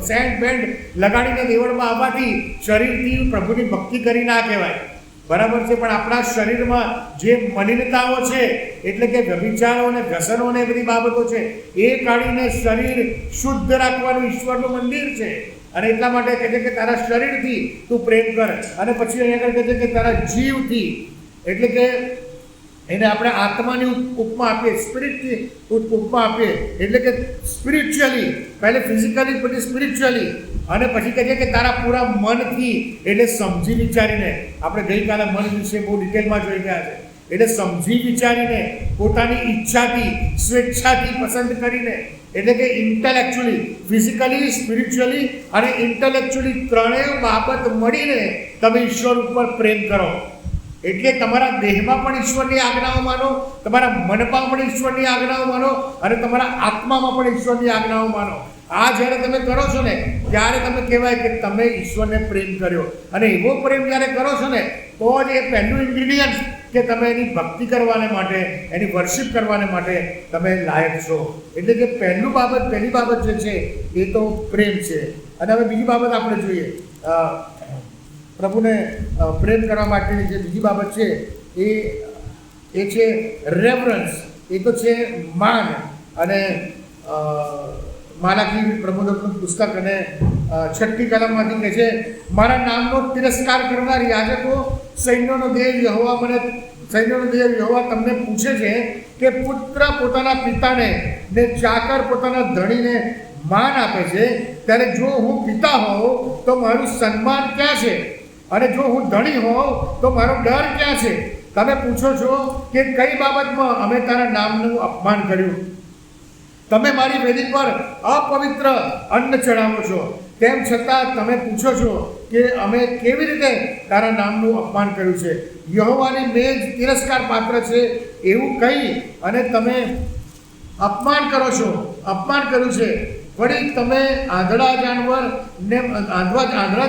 S1: સેન્ટ બેન્ડ લગાડીને દેવળમાં આવવાથી શરીરથી પ્રભુની ભક્તિ કરી ના કહેવાય. બરાબર છે? પણ આપણા શરીરમાં જે મલિનતાઓ છે, એટલે કે વ્યભિચારો અને વ્યસનો અને બધી બાબતો છે, એ કાઢીને શરીર શુદ્ધ રાખવાનું ઈશ્વરનું મંદિર છે. અને એટલા માટે કહે છે કે તારા શરીરથી તું પ્રેમ કર. અને પછી અહીંયા આગળ કહે છે કે તારા જીવથી, એટલે કે એને આપણે આત્માની ઉપમા આપીએ, સ્પિરિટની ઉપમા આપીએ. એટલે કે સ્પિરિચ્યુઅલી, પહેલે ફિઝિકલી પછી સ્પિરિચ્યુઅલી, અને પછી કહે છે કે તારા પૂરા મનથી, એટલે સમજી વિચારીને. આપણે ગઈકાલે મન વિશે બહુ ડિટેલમાં જોઈ ગયા છે. એટલે સમજી વિચારીને, પોતાની ઈચ્છાથી, સ્વેચ્છાથી પસંદ કરીને, એટલે કે ઇન્ટેલેક્ચ્યુઅલી, ફિઝિકલી, સ્પિરિચ્યુઅલી અને ઇન્ટેલેક્ચ્યુઅલી 3 બાબત મળીને તમે ઈશ્વર ઉપર પ્રેમ કરો. એટલે તમારા દેહમાં પણ ઈશ્વરની આજ્ઞાઓ માનો, તમારા મનમાં પણ ઈશ્વરની આજ્ઞાઓ માનો અને તમારા આત્મામાં પણ ઈશ્વરની આજ્ઞાઓ માનો. આ જ્યારે તમે કરો છો ને ત્યારે તમે કહેવાય કે તમે ઈશ્વરને પ્રેમ કર્યો. અને એવો પ્રેમ જ્યારે કરો છો ને તો જ એ પહેલું ઇન્ગ્રીડિયન્ટ કે તમે એની ભક્તિ કરવાને માટે, એની વર્શિપ કરવાને માટે તમે લાયક છો. એટલે કે પહેલી બાબત જે છે એ તો પ્રેમ છે. અને હવે બીજી બાબત આપણે જોઈએ. પ્રભુને પ્રેમ કરવા માટેની જે બીજી બાબત છે એ છે રેવરન્સ. એ તો છે માન. અને માલાકી પ્રબોધકનું પુસ્તક અને 6ઠ્ઠી કલમમાંથી કહે છે, મારા નામનો તિરસ્કાર કરનાર યાજકો સૈન્યોનો દેવ યહોવા તમને પૂછે છે કે પુત્ર પોતાના પિતાને ને ચાકર પોતાના ધણીને માન આપે છે, ત્યારે જો હું પિતા હોઉં તો મારું સન્માન ક્યાં છે? અને જો હું ધણી હોઉં તો મારો ડર ક્યાં છે? તમે પૂછો છો કે કઈ બાબતમાં અમે તારા નામનું અપમાન કર્યું? તમે મારી વેદી પર અપવિત્ર અન્ન ચડાવો છો, તેમ છતાં તમે પૂછો છો કે અમે કેવી રીતે તારા નામનું અપમાન કર્યું છે? યહોવાની મેજ તિરસ્કાર પાત્ર છે એવું કહી અને તમે અપમાન કર્યું છે. વળી તમે આંધળા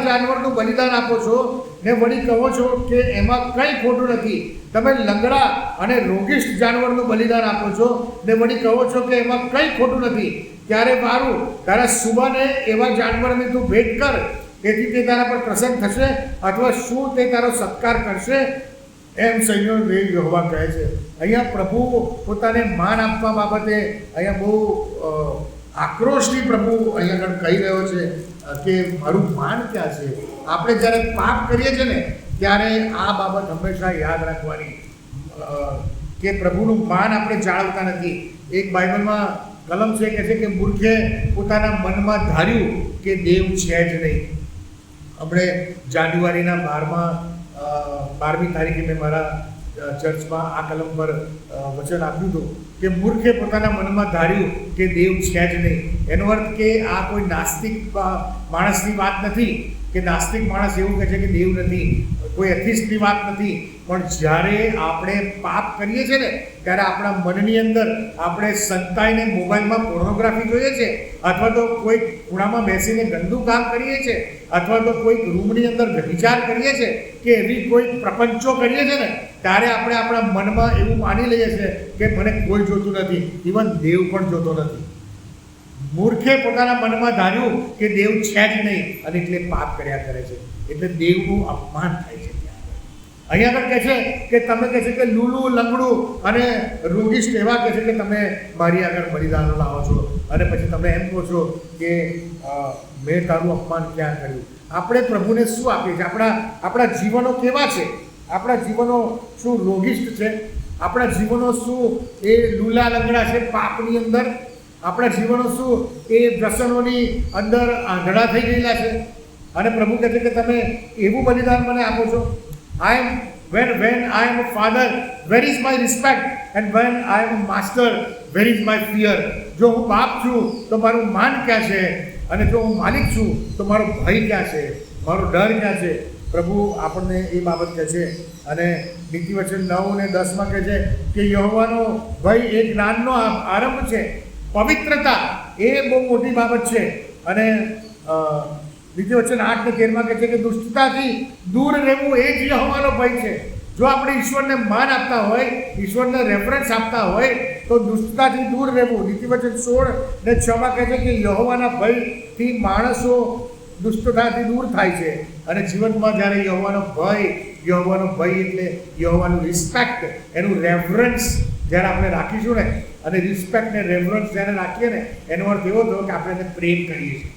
S1: જાનવરનું બલિદાન આપો છો ને વળી કહો છો કે એમાં કંઈ ખોટું નથી. તમે લંગડા અને રોગિષ્ઠ જાનવરનું બલિદાન આપો છો ને વળી કહો છો કે એમાં કંઈ ખોટું નથી. ત્યારે મારું તારા સુબાને એવા જાનવરની તું ભેટ કર, તેથી તે તારા પર પ્રસન્ન થશે, અથવા શું તે તારો સત્કાર કરશે? એમ સૈન્યોનો દેવ યહોવા કહે છે. અહીંયા પ્રભુ પોતાને માન આપવા બાબતે અહીંયા બહુ આક્રોશથી પ્રભુ અહીંયા આગળ કહી રહ્યો છે કે મારું માન ક્યાં છે. આપણે જ્યારે પાપ કરીએ છીએ ને ત્યારે આ બાબત હંમેશા યાદ રાખવાની કે પ્રભુનું માન આપણે જાળવતા નથી. એક બાઇબલમાં કલમ છે કે છે કે મૂર્ખે પોતાના મનમાં ધાર્યું કે દેવ છે જ નહીં. આપણે જાન્યુઆરીના 12મી તારીખે મેં મારા ચર્ચમાં આ કલમ પર વચન આપ્યું હતું કે મૂર્ખે પોતાના મનમાં ધાર્યું કે દેવ છે જ નહીં. એનો અર્થ કે આ કોઈ નાસ્તિક માણસની વાત નથી કે નાસ્તિક માણસ એવું કહે છે કે દેવ નથી, કોઈ એથિસ્ટની વાત નથી. પણ જ્યારે આપણે પાપ કરીએ છીએ ને ત્યારે આપણા મનની અંદર આપણે સંતાઈને મોબાઈલમાં પોર્નોગ્રાફી જોઈએ છે, અથવા તો કોઈ ખૂણામાં બેસીને ગંદુ કામ કરીએ છીએ, અથવા તો કોઈ રૂમની અંદર વિચાર કરીએ છીએ કે એવી કોઈ પ્રપંચો કરીએ છીએ ને ત્યારે આપણે આપણા મનમાં એવું માની લઈએ છીએ કે મને કોઈ જોતું નથી, ઇવન દેવ પણ જોતો નથી. મૂર્ખે પોતાના મનમાં ધાર્યું કે દેવ છે જ નહીં અને એટલે પાપ કર્યા કરે છે, એટલે દેવનું અપમાન થાય છે. અહીંયા આગળ કહે છે કે તમે કહે છે કે લૂલું, લંગડું અને રોગિષ્ઠ એવા કહે છે કે તમે મારી આગળ બલિદાન લાવો છો અને પછી તમે એમ કહો છો કે મેં તારું અપમાન ક્યાં કર્યું. આપણે પ્રભુને શું આપીએ છીએ? આપણા જીવનો કેવા છે? આપણા જીવનો શું રોગિષ્ઠ છે? આપણા જીવનો શું એ લૂલા લંગડા છે પાપની અંદર? આપણા જીવનો શું એ વ્યસનોની અંદર આંધળા થઈ ગયેલા છે? અને પ્રભુ કહે છે કે તમે એવું બલિદાન મને આપો છો. When I am a father, where is my respect? And when I am a master, where is my fear? જો હું બાપ છું તો મારું માન ક્યાં છે? અને જો હું માલિક છું તો મારો ભય ક્યાં છે? મારો ડર ક્યાં છે? પ્રભુ આપણને એ બાબત કહે છે. અને નીતિવચન 9 અને 10 કહે છે કે યહોવાનો ભય એ જ્ઞાનનો આરંભ છે. પવિત્રતા એ બહુ મોટી બાબત છે. અને નીતિવચન 8 અને 13 કહે છે કે દુષ્ટતાથી દૂર રહેવું એ જ યહોવાનો ભય છે. જો આપણે ઈશ્વરને માન આપતા હોય, ઈશ્વરને રેફરન્સ આપતા હોય તો દુષ્ટતાથી દૂર રહેવું. નીતિવચન 16 અને 6 કહે છે કે યહોવાના ભયથી માણસો દુષ્ટતાથી દૂર થાય છે. અને જીવનમાં જ્યારે યહોવાનો ભય એટલે યહોવાનું રિસ્પેક્ટ, એનું રેફરન્સ જ્યારે આપણે રાખીશું ને, અને રિસ્પેક્ટ ને રેફરન્સ જ્યારે રાખીએ ને એનો અર્થ એવો થયો કે આપણે એને પ્રેમ કરીએ છીએ.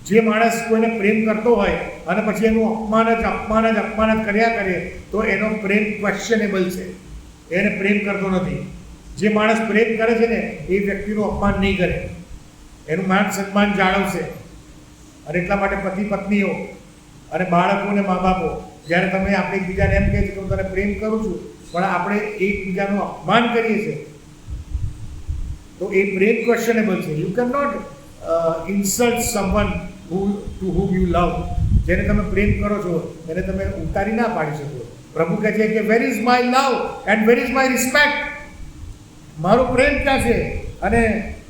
S1: જે માણસ કોઈને પ્રેમ કરતો હોય અને પછી એનું અપમાન જ કર્યા કરે તો એનો પ્રેમ ક્વેશ્ચનેબલ છે, એને પ્રેમ કરતો નથી. જે માણસ પ્રેમ કરે છે ને એ વ્યક્તિનું અપમાન નહીં કરે, એનું માન સન્માન જાળવશે. અને એટલા માટે પતિ પત્નીઓ અને બાળકો અને મા બાપો જ્યારે તમે આપણે એકબીજાને એમ કહે છે કે હું તને પ્રેમ કરું છું પણ આપણે એકબીજાનું અપમાન કરીએ છીએ તો એ પ્રેમ ક્વેશ્ચનેબલ છે. You can not insult someone to whom you love. જેને તમે પ્રેમ કરો છો એને તમે ઉતારી ના પાડી શકો. પ્રભુ કહે છે કે where is my love and where is my respect. મારો પ્રેમ ક્યાં છે અને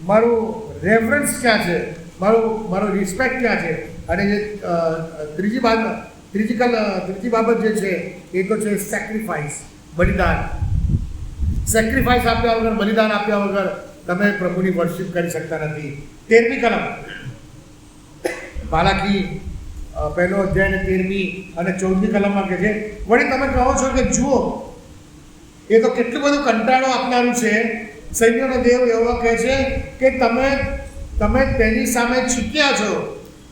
S1: મારું રેફરન્સ ક્યાં છે, મારો રિસ્પેક્ટ ક્યાં છે? અને જે ત્રીજી બાબત જે છે એ તો છે સેક્રિફાઈસ, બલિદાન. સેક્રિફાઈસ આપ્યા વગર, બલિદાન આપ્યા વગર તમે પ્રભુની વર્શિપ કરી શકતા નથી. 13મી કલમ માલાકી 1લો અધ્યાય 13મી અને 14મી કલમમાં કહે છે વળી તમે કહો છો કે જુઓ એ તો કેટલું બધું કંટાળો આપનારું છે. સૈન્યોનો દેવ એવો કહે છે કે તમે તેની સામે છીક્યા છો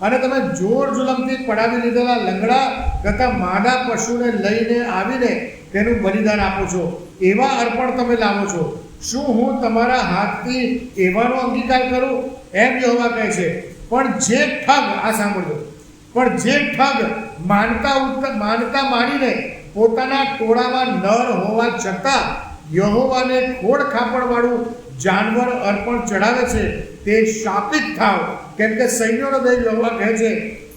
S1: અને તમે જોર જુલમથી પડાવી લીધેલા લંગડા તથા માદા પશુને લઈને આવીને તેનું બલિદાન આપો છો. એવા અર્પણ તમે લાવો છો. શું હું તમારા હાથથી એવાનો અંગીકાર કરું? એમ યહોવા કહે છે. પણ જે ઠગ, આ સાંભળજો, પણ જે ઠગ માનતા માનીને પોતાના ટોળામાં નર હોવા છતાં યહોવાને ખોડ ખાપણવાળું જાનવર અર્પણ ચડાવે છે તે શાપિત થાવ. કેમ કે સૈન્યોનો દેવ યહોવા કહે છે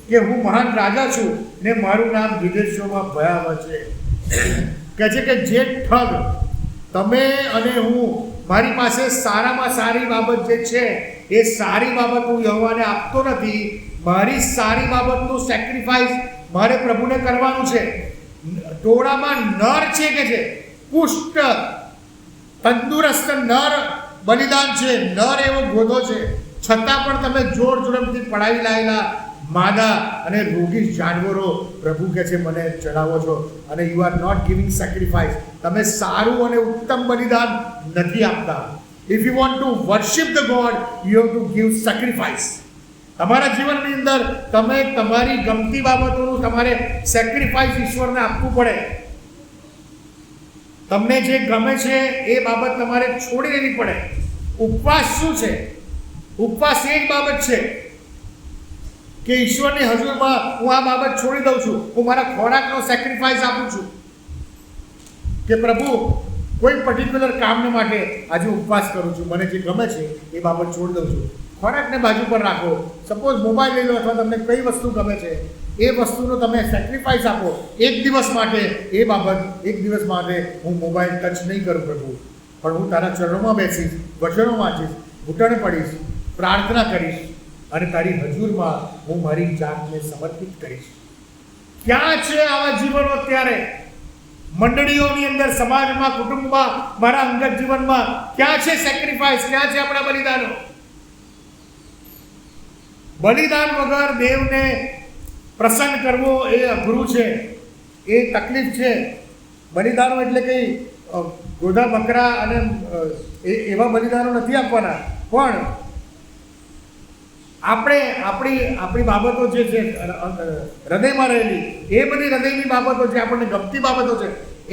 S1: કે હું મહાન રાજા છું ને મારું નામ વિદેશોમાં ભયાવહ છે. કહે છે કે જે ઠગ તમે અને હું મારી પાસે સારામાં સારી બાબત જે છે એ સારી બાબત હું યહોવાને આપતો નથી. મારી સારી બાબતનું સેક્રિફાઈસ મારે પ્રભુને કરવાનું છે. ટોળામાં નર છે કે છે પુષ્ટ તંદુરસ્ત નર બલિદાન છે, નર એવો ગોધો છે, છતાં પણ તમે જોર જોરથી પડાવી લાયેલા માદા અને રોગી જાનવરો પ્રભુ કહે છે મને ચડાવો છો, અને you are not giving sacrifice. તમે સારું અને ઉત્તમ બલિદાન નથી આપતા. If you want to worship the God you have to give sacrifice. તમારા જીવનની અંદર તમે તમારી ગમતી બાબતોનું તમારે સેક્રિફાઈસ ઈશ્વરને આપવું પડે. તમને જે ગમે છે એ બાબત તમારે છોડી દેવી પડે. ઉપવાસ શું છે? ઉપવાસ એ જ બાબત છે કે ઈશ્વરની હજુરમાં હું આ બાબત છોડી દઉં છું, હું મારા ખોરાકનો સેક્રિફાઈસ આપું છું કે પ્રભુ કોઈ પર્ટિક્યુલર કામને માટે આજે ઉપવાસ કરું છું, મને જે ગમે છે એ બાબત છોડી દઉં છું. ખોરાકને બાજુ પર રાખો. સપોઝ મોબાઈલ લઈ લો અથવા તમને કઈ વસ્તુ ગમે છે એ વસ્તુનો તમે સેક્રિફાઈસ આપો એક દિવસ માટે. એ બાબત એક દિવસ માટે હું મોબાઈલ ટચ નહીં કરું પ્રભુ, પણ હું તારા ચરણોમાં બેસીશ, વચનો વાંચીશ, ઘૂંટણે પડીશ, પ્રાર્થના કરીશ અને તારી હજુરમાં હું મારી જાતને સમર્પિત કરીશ. ક્યાં છે આવા જીવનો અત્યારે? મંડળીઓની અંદર, સમાજમાં, કુટુંબમાં, મારા અંગત જીવનમાં ક્યાં છે સેક્રિફાઈસ? ક્યાં છે આપણા બલિદાનો? બલિદાન વગર દેવને પ્રસન્ન કરવો એ અઘરું છે, એ તકલીફ છે. બલિદાનો એટલે કંઈ ગોધા બકરા અને એવા બલિદાનો નથી આપવાના, પણ આપણે આપણી બાબતો જે છે હૃદયમાં રહેલી એ બધી હૃદયની બાબતો જે આપણને ગમતી બાબતો છે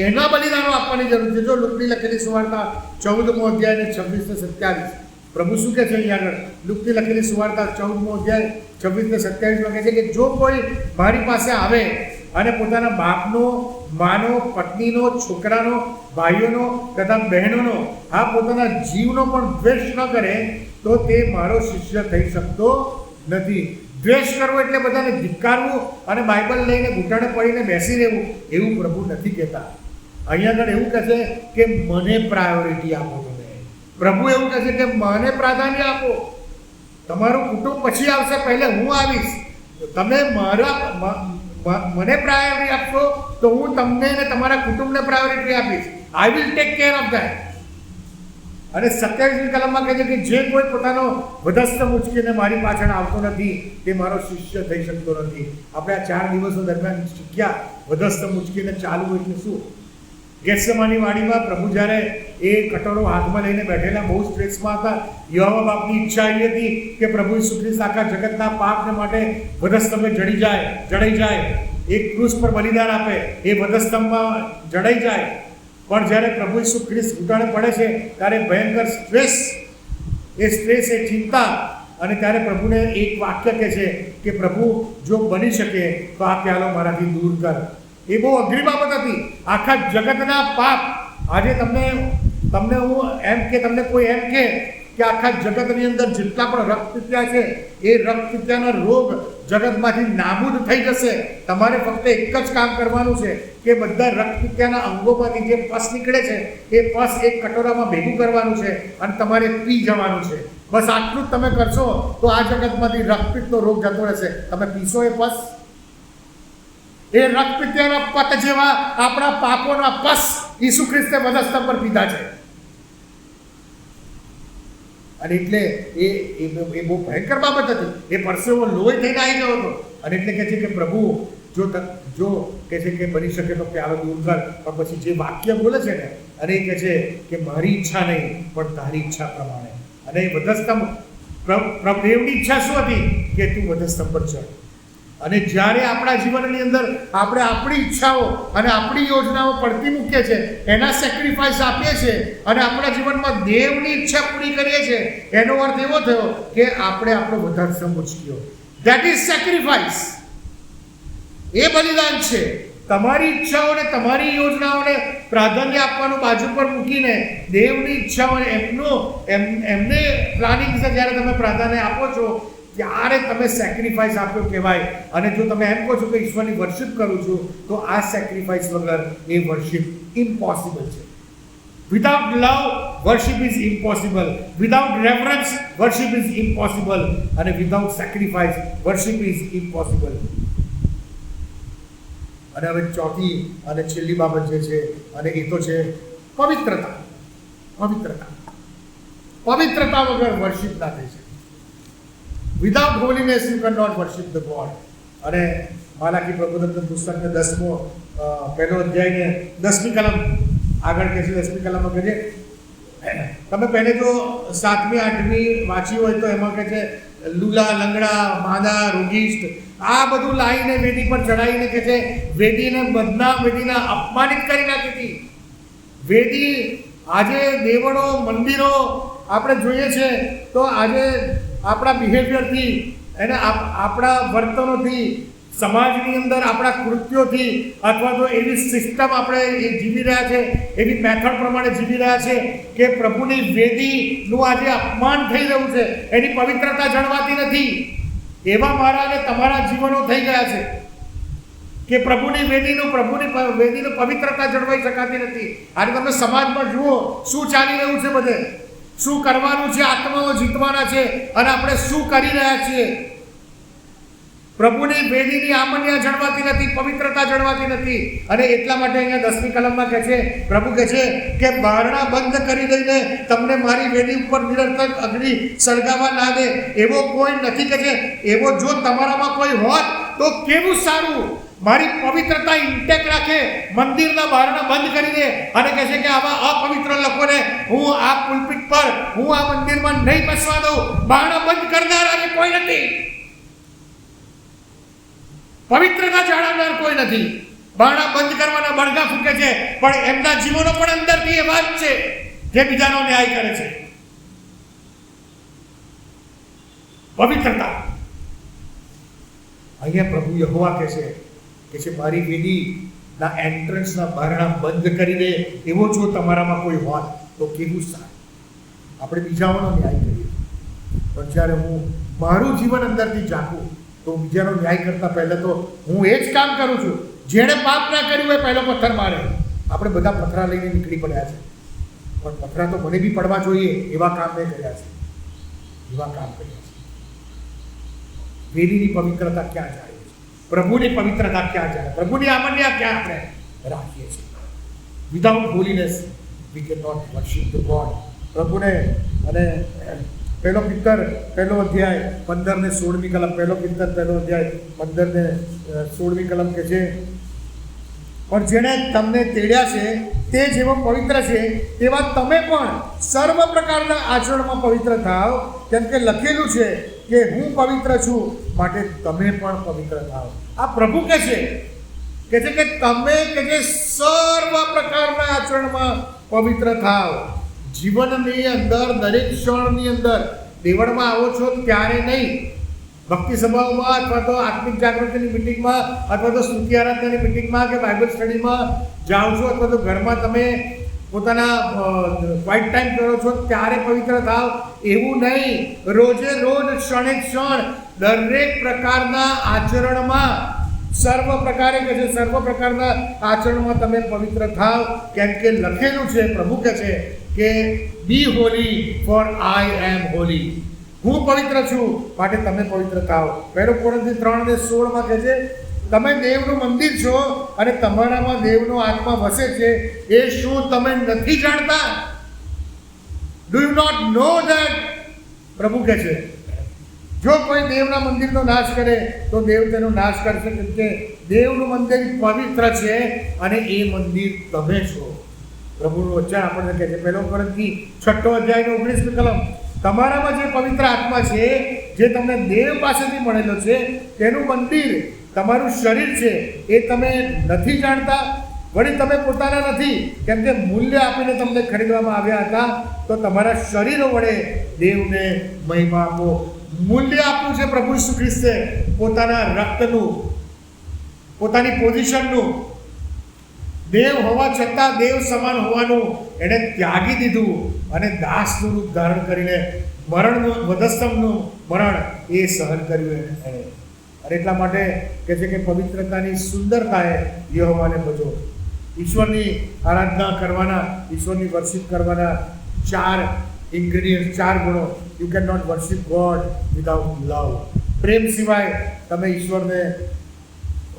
S1: એના બલિદાનો આપવાની જરૂર છે. જો લુકની લખેલી સુવાર્તા 14મો અધ્યાય ને 26-27 પ્રભુ શું કહે છે અહીંયા આગળ? લુકની લખેલી સુવાર્તા 14મો અધ્યાય 26-27 કહે છે કે જો કોઈ મારી પાસે આવે અને પોતાના બાપનો, માનો, પત્નીનો, છોકરાનો, ભાઈઓનો તથા બહેનોનો, આ પોતાના જીવનો પણ દ્વેષ ન કરે તો તે મારો શિષ્ય થઈ શકતો નથી. દ્વેષ કરવો એટલે બધાને ધિક્કારવું અને બાઇબલ લઈને ઘૂંટણે પડીને બેસી રહેવું એવું પ્રભુ નથી કહેતા. અહીંયા આગળ એવું કહે છે કે મને પ્રાયોરિટી આપો. પ્રભુ એવું કહે છે કે મને પ્રાધાન્ય આપો. તમારું કુટુંબ પછી આવશે, પહેલે હું આવીશ. તમે મને પ્રાયોરિટી આપશો તો હું તમને અને તમારા કુટુંબને પ્રાયોરિટી આપીશ. I will take care of that. અને 27મી કલમમાં કહે છે કે જે કોઈ પોતાનો વધસ્ત ઉંચકીને મારી પાછળ આવતો નથી તે મારો શિષ્ય થઈ શકતો નથી. આપણે આ 4 દિવસો દરમિયાન શીખ્યા વધસ્ત ઉંચકીને ચાલવું એટલે શું. ગેત્સેમાની વાડીમાં પ્રભુ જ્યારે એ કટોરો હાથમાં લઈને બેઠેલા બહુ સ્ટ્રેસમાં હતા. યહોવા બાપની ઈચ્છા એવી હતી કે પ્રભુ ઈસુ ખ્રિસ્ત આખા જગતના પાપને માટે વધસ્તંભે જડાઈ જાય, એક ક્રૂસ પર બલિદાન આપે, એ વધસ્તંભમાં જડાઈ જાય. પણ જ્યારે પ્રભુ ઈસુ ખ્રિસ્ત ઘૂંટણે પડે છે ત્યારે ભયંકર સ્ટ્રેસ, એ ચિંતા, અને ત્યારે પ્રભુને એક વાક્ય કહે છે કે પ્રભુ જો બની શકે તો આ પ્યાલો મારાથી દૂર કર. એ બહુ અઘરી બાબત હતી. આખા જગતના પાપ. આજે તમને હું તમને કોઈ એમ કે આખા જગતની અંદર જેટલા પણ રક્તપિત્યા છે એ રક્તપિત્યાના રોગ જગતમાંથી નાબૂદ થઈ જશે. તમારે ફક્ત એક જ કામ કરવાનું છે કે બધા રક્તપિત્યાના અંગોમાંથી જે પસ નીકળે છે એ પસ એક કટોરામાં ભેગું કરવાનું છે અને તમારે પી જવાનું છે. બસ આટલું જ તમે કરશો તો આ જગતમાંથી રક્તપિત્તનો રોગ જતો રહેશે. તમે પીશો એ પસ, એ રક્તપિત્યાના પત જેવા આપણા પાપોના પસ ઈસુ ખ્રિસ્તે વધસ્તંભ પર પીધા છે. અને એટલે એ બહુ ભયંકર બાબત હતી. એ પરસેવો લોહી થઈને આવી ગયો હતો. અને એટલે કહે છે કે પ્રભુ જો કહે છે કે બની શકે તો પ્યાલો દૂર કર. પણ પછી જે વાક્ય બોલે છે ને, અને એ કહે છે કે મારી ઈચ્છા નહીં પણ તારી ઈચ્છા પ્રમાણે. અને એ વધસ્તંભ દેવની ઈચ્છા શું હતી કે તું વધસ્તંભ પર ચડ. અને જ્યારે આપણા જીવનની અંદર આપણે આપણી ઈચ્છાઓ અને આપણી યોજનાઓ પડતી મૂકીએ છીએ, એના સેક્રિફાઈસ આપીએ છીએ અને આપણા જીવનમાં દેવની ઈચ્છા પૂરી કરીએ છીએ, એનો અર્થ એવો થયો કે આપણે આપણો વધસ્તંભ ઉચક્યો. That is sacrifice. એ બલિદાન છે. તમારી ઈચ્છાઓને, તમારી યોજનાઓને પ્રાધાન્ય આપવાનું બાજુ પર મૂકીને દેવની ઈચ્છાઓને, એમને પ્લાનિંગ છે જ્યારે તમે પ્રાધાન્ય આપો છો ત્યારે તમે સેક્રિફાઈસ આપ્યો કહેવાય. અને જો તમે એમ કહો છો કે ઈશ્વરની વર્શિપ કરું છું તો આ સેક્રિફાઈસ વગર એ વર્શિપ ઇમ્પોસિબલ છે. Without love, worship is impossible. Without reverence, worship is impossible. And without sacrifice, worship is impossible. અને હવે ચોથી અને છેલ્લી બાબત જે છે અને એ તો છે પવિત્રતા. પવિત્રતા વગર વર્શિપ ના થઈ શકે. Without holiness you can not worship the God. અને માલાકી પ્રબોધન પુસ્તકને 10મો પહેલો અધ્યાયને 10મી કલમ આગળ કહે છે. 10મી કલમમાં કહે છે, તમે પહેલે જો 7મી 8મી વાંચી હોય તો એમાં કહે છે લુલા, લંગડા, માદા, રોગિષ્ઠ આ બધું લાવીને વેદી પર ચડાવીને કહે છે વેદીને અપમાનિત કરી નાખી હતી. વેદી આજે દેવળો, મંદિરો આપણે જોઈએ છે તો આજે આપણા બિહેવિયરથી એને આપણા વર્તનોથી, સમાજની અંદર આપણા કૃત્યોથી અથવા તો એવી સિસ્ટમ આપણે જીવી રહ્યા છે, એવી મેથડ પ્રમાણે જીવી રહ્યા છે કે પ્રભુની વેદીનું આજે અપમાન થઈ રહ્યું છે, એની પવિત્રતા જળવાતી નથી. એવા મારા અને તમારા જીવનો થઈ ગયા છે કે પ્રભુની વેદીનું પવિત્રતા જળવાઈ શકાતી નથી. આજે તમે સમાજમાં જુઓ શું ચાલી રહ્યું છે, બધે શું કરવાનું છે, આત્માઓ જીતવાના છે અને આપણે શું કરી રહ્યા છીએ. પ્રભુની વેદીની આમન્યા જળવાતી નથી, પવિત્રતા જળવાતી નથી. અને એટલા માટે અહીંયા 10મી કલમમાં કહે છે, પ્રભુ કહે છે કે બારણા બંધ કરી દઈને તમને મારી વેદી ઉપર નિરર્થક અગ્નિ સળગાવવા ના દે એવો કોઈ નથી. કહે છે એવો જો તમારામાં કોઈ હોત તો કેવું સારું. મારી પવિત્રતા ઇન્ટેક રાખે, મંદિરના બારણા બંધ કરી દે અને કહે છે કે આવા અપવિત્ર લોકોને હું આ પુલપિટ પર, હું આ મંદિરમાં નહીં બેસવા દઉં. બારણા બંધ કરનારા કોઈ નથી, પવિત્રતા જાળવનાર કોઈ નથી. બારણા બંધ કરવાના બળગા ફૂંકે છે પણ એમના જીવનો પણ અંદરથી એવા જ છે જે બીજાનો ન્યાય કરે છે. પવિત્રતા અહીંયા પ્રભુ યહોવા કહે છે મારી વેદીના એન્ટ્રન્સના બારણા બંધ કરી દે એવો જો તમારામાં કોઈ હોત તો કેવું સારું. આપણે બીજાઓનો ન્યાય કરીએ પણ જ્યારે હું મારું જીવન અંદરથી ઝાંકું તો બીજાનો ન્યાય કરતા પહેલા તો હું એ જ કામ કરું છું. જેણે પાપ ના કર્યું એ પહેલો પથ્થર મારે. આપણે બધા પથરા લઈને નીકળી પડ્યા છે પણ પથરા તો મને બી પડવા જોઈએ એવા કામ મેં કર્યા છે. વેદીની પવિત્રતા ક્યાં જાય છે? પ્રભુની પવિત્રતા ક્યાં જાય? પ્રભુની આમન્યા ક્યાં આપણે રાખીએ છીએ? Without holiness we can not worship the God. પ્રભુને અને પહેલો પિત્તર પહેલો અધ્યાય 15 ને 16મી કલમ, પહેલો પિત્તર પહેલો અધ્યાય 15 ને 16મી કલમ કે છે, પણ જેણે તમને તેડ્યા છે તે જેવો પવિત્ર છે તેવા તમે પણ સર્વ પ્રકારના આચરણમાં પવિત્ર થાઓ, કેમ કે લખેલું છે કે હું પવિત્ર છું માટે તમે પણ પવિત્ર થાઓ. આ પ્રભુ કહે છે કે તમે કે સર્વ પ્રકારના આચરણમાં પવિત્ર થાઓ. જીવનની અંદર, દરેક ક્ષણની અંદર દેવળમાં આવો છો ત્યારે નહીં, ભક્તિ સભાઓમાં અથવા તો આત્મિક જાગૃતિની મિટિંગમાં અથવા તો સ્તુતિ આરાધનાની મિટિંગમાં કે બાઇબલ સ્ટડીમાં જાઓ છો અથવા તો ઘરમાં તમે પોતાના ક્વાઇટ ટાઈમ કરો છો ત્યારે પવિત્ર થાવ એવું નહીં. રોજે રોજ, ક્ષણે ક્ષણ દરેક પ્રકારના આચરણમાં સર્વ પ્રકારના આચરણમાં તમે પવિત્ર થાવ, કેમ કે લખેલું છે, પ્રભુ કહે છે કે બી હોલી ફોર આઈ એમ હોલી. હું પવિત્ર છું માટે તમે પવિત્ર થાવ. 1 કોરિન્થી 3:16 કહે છે તમે દેવનું મંદિર છો અને તમારામાં દેવનો આત્મા વસે છે એ શું તમે નથી જાણતા? Do you not know that? પ્રભુ કહે છે જો કોઈ દેવના મંદિરનો નાશ કરે તો દેવ તેનો નાશ કરશે, કેમ કે દેવનું મંદિર પવિત્ર છે અને એ મંદિર તમે છો. પ્રભુનું વચન આપણને કહે છે 1 કોરિન્થી 6 અધ્યાયનો 19મી કલમ, તમારામાં જે પવિત્ર આત્મા છે જે તમને દેવ પાસેથી મળેલો છે તેનું મંદિર તમારું શરીર છે એ તમે નથી જાણતા? વળી તમે પોતાના નથી, કેમ કે મૂલ્ય આપીને તમને ખરીદવામાં આવ્યા હતા, તો તમારા શરીરો વડે દેવને મહિમા આપો. મૂલ્ય આપ્યું છે પ્રભુ ઈસુ ખ્રિસ્તે પોતાના રક્તનું, પોતાની પોઝિશનનું. દેવ હોવા છતાં દેવ સમાન હોવાનું એણે ત્યાગી દીધું અને દાસનું રૂપ ધારણ કરીને વધસ્તંભનું મરણ એ સહન કર્યું એણે. અને એટલા માટે કહે છે કે પવિત્રતાની સુંદરતાએ યહોવાને ભજો. ઈશ્વરની આરાધના કરવાના, ઈશ્વરની વર્શિપ કરવાના 4 ઇન્ગ્રેડિયન્ટ, 4 ગુણો. You can not worship God without love. પ્રેમ સિવાય તમે ઈશ્વરને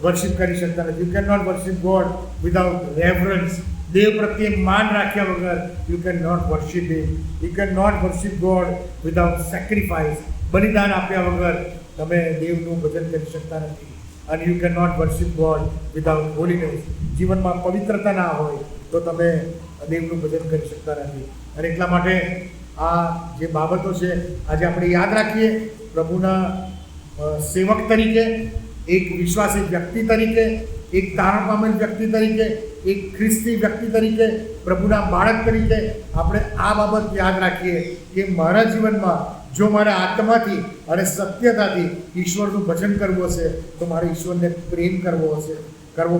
S1: વર્શિપ કરી શકતા નથી. You can not worship God without reverence. દેવ પ્રત્યે માન રાખ્યા વગર you can not worship him. You can not worship God without sacrifice. બલિદાન આપ્યા વગર તમે દેવનું ભજન કરી શકતા નથી. અને you can not worship God without holiness. જીવનમાં પવિત્રતા ના હોય તો તમે દેવનું ભજન કરી શકતા નથી. અને એટલા માટે આ જે બાબતો છે આજે આપણે યાદ રાખીએ. પ્રભુના સેવક તરીકે, એક વિશ્વાસી વ્યક્તિ તરીકે, એક તારણ પામેલ વ્યક્તિ તરીકે, એક ખ્રિસ્તી વ્યક્તિ તરીકે, પ્રભુના બાળક તરીકે આપણે આ બાબત યાદ રાખીએ કે મારા જીવનમાં જો મારા આત્માથી અને સત્યતાથી ઈશ્વરનું ભજન કરવું હશે તો મારે ઈશ્વરને પ્રેમ કરવો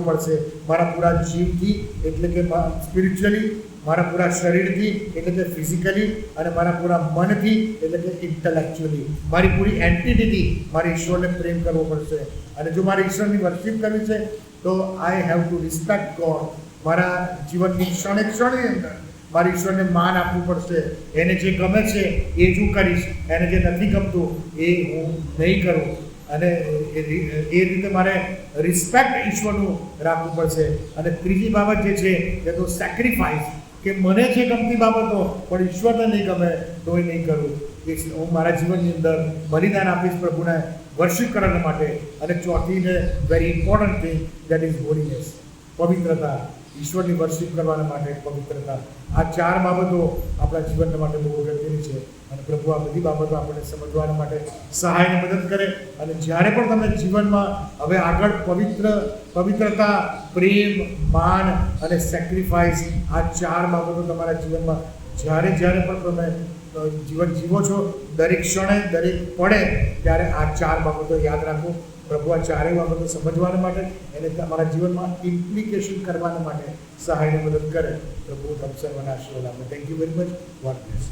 S1: પડશે. મારા પૂરા જીવથી, એટલે કે સ્પિરિચ્યુઅલી, મારા પૂરા શરીરથી, એટલે કે ફિઝિકલી, અને મારા પૂરા મનથી, એટલે કે ઇન્ટેલેક્ચ્યુઅલી, મારી પૂરી એન્ટિટીથી મારે ઈશ્વરને પ્રેમ કરવો પડશે. અને જો મારે ઈશ્વરની વર્શિપ કરવી છે તો I have to respect God. મારા જીવનની ક્ષણે ક્ષણે અંદર મારે ઈશ્વરને માન આપવું પડશે. એને જે ગમે છે એ જ હું કરીશ, એને જે નથી ગમતું એ હું નહીં કરું. અને એ રીતે મારે રિસ્પેક્ટ ઈશ્વરનું રાખવું પડશે. અને ત્રીજી બાબત જે છે એ તો સેક્રિફાઈસ, કે મને જે ગમતી બાબતો પણ ઈશ્વરને નહીં ગમે તો એ નહીં કરું. એ હું મારા જીવનની અંદર બલિદાન આપીશ પ્રભુને વર્શિપ કરવા માટે. અને ચોથી ને very important thing, that is holiness, પવિત્રતા. ઈશ્વરની વર્શિપ કરવા માટે પવિત્રતા. આ 4 બાબતો આપણા જીવન માટે બહુ અગત્યની છે. અને પ્રભુ આ બધી બાબતો આપણને સમજવા માટે સહાયને મદદ કરે. અને જ્યારે પણ તમે જીવનમાં હવે આગળ પવિત્રતા, પ્રેમ, માન અને સેક્રિફાઈસ, આ 4 બાબતો તમારા જીવનમાં જ્યારે પણ તમે જીવન જીવો છો, દરેક ક્ષણે, દરેક પડે ત્યારે આ 4 બાબતો યાદ રાખો. પ્રભુ આ 4 બાબતો સમજવાના માટે, એને તમારા જીવનમાં ઇમ્પ્લિકેશન કરવાના માટે સહાયને મદદ કરે. પ્રભુ તમ સર્વના આશીર્વાદ આપે. Thank you very much. God bless.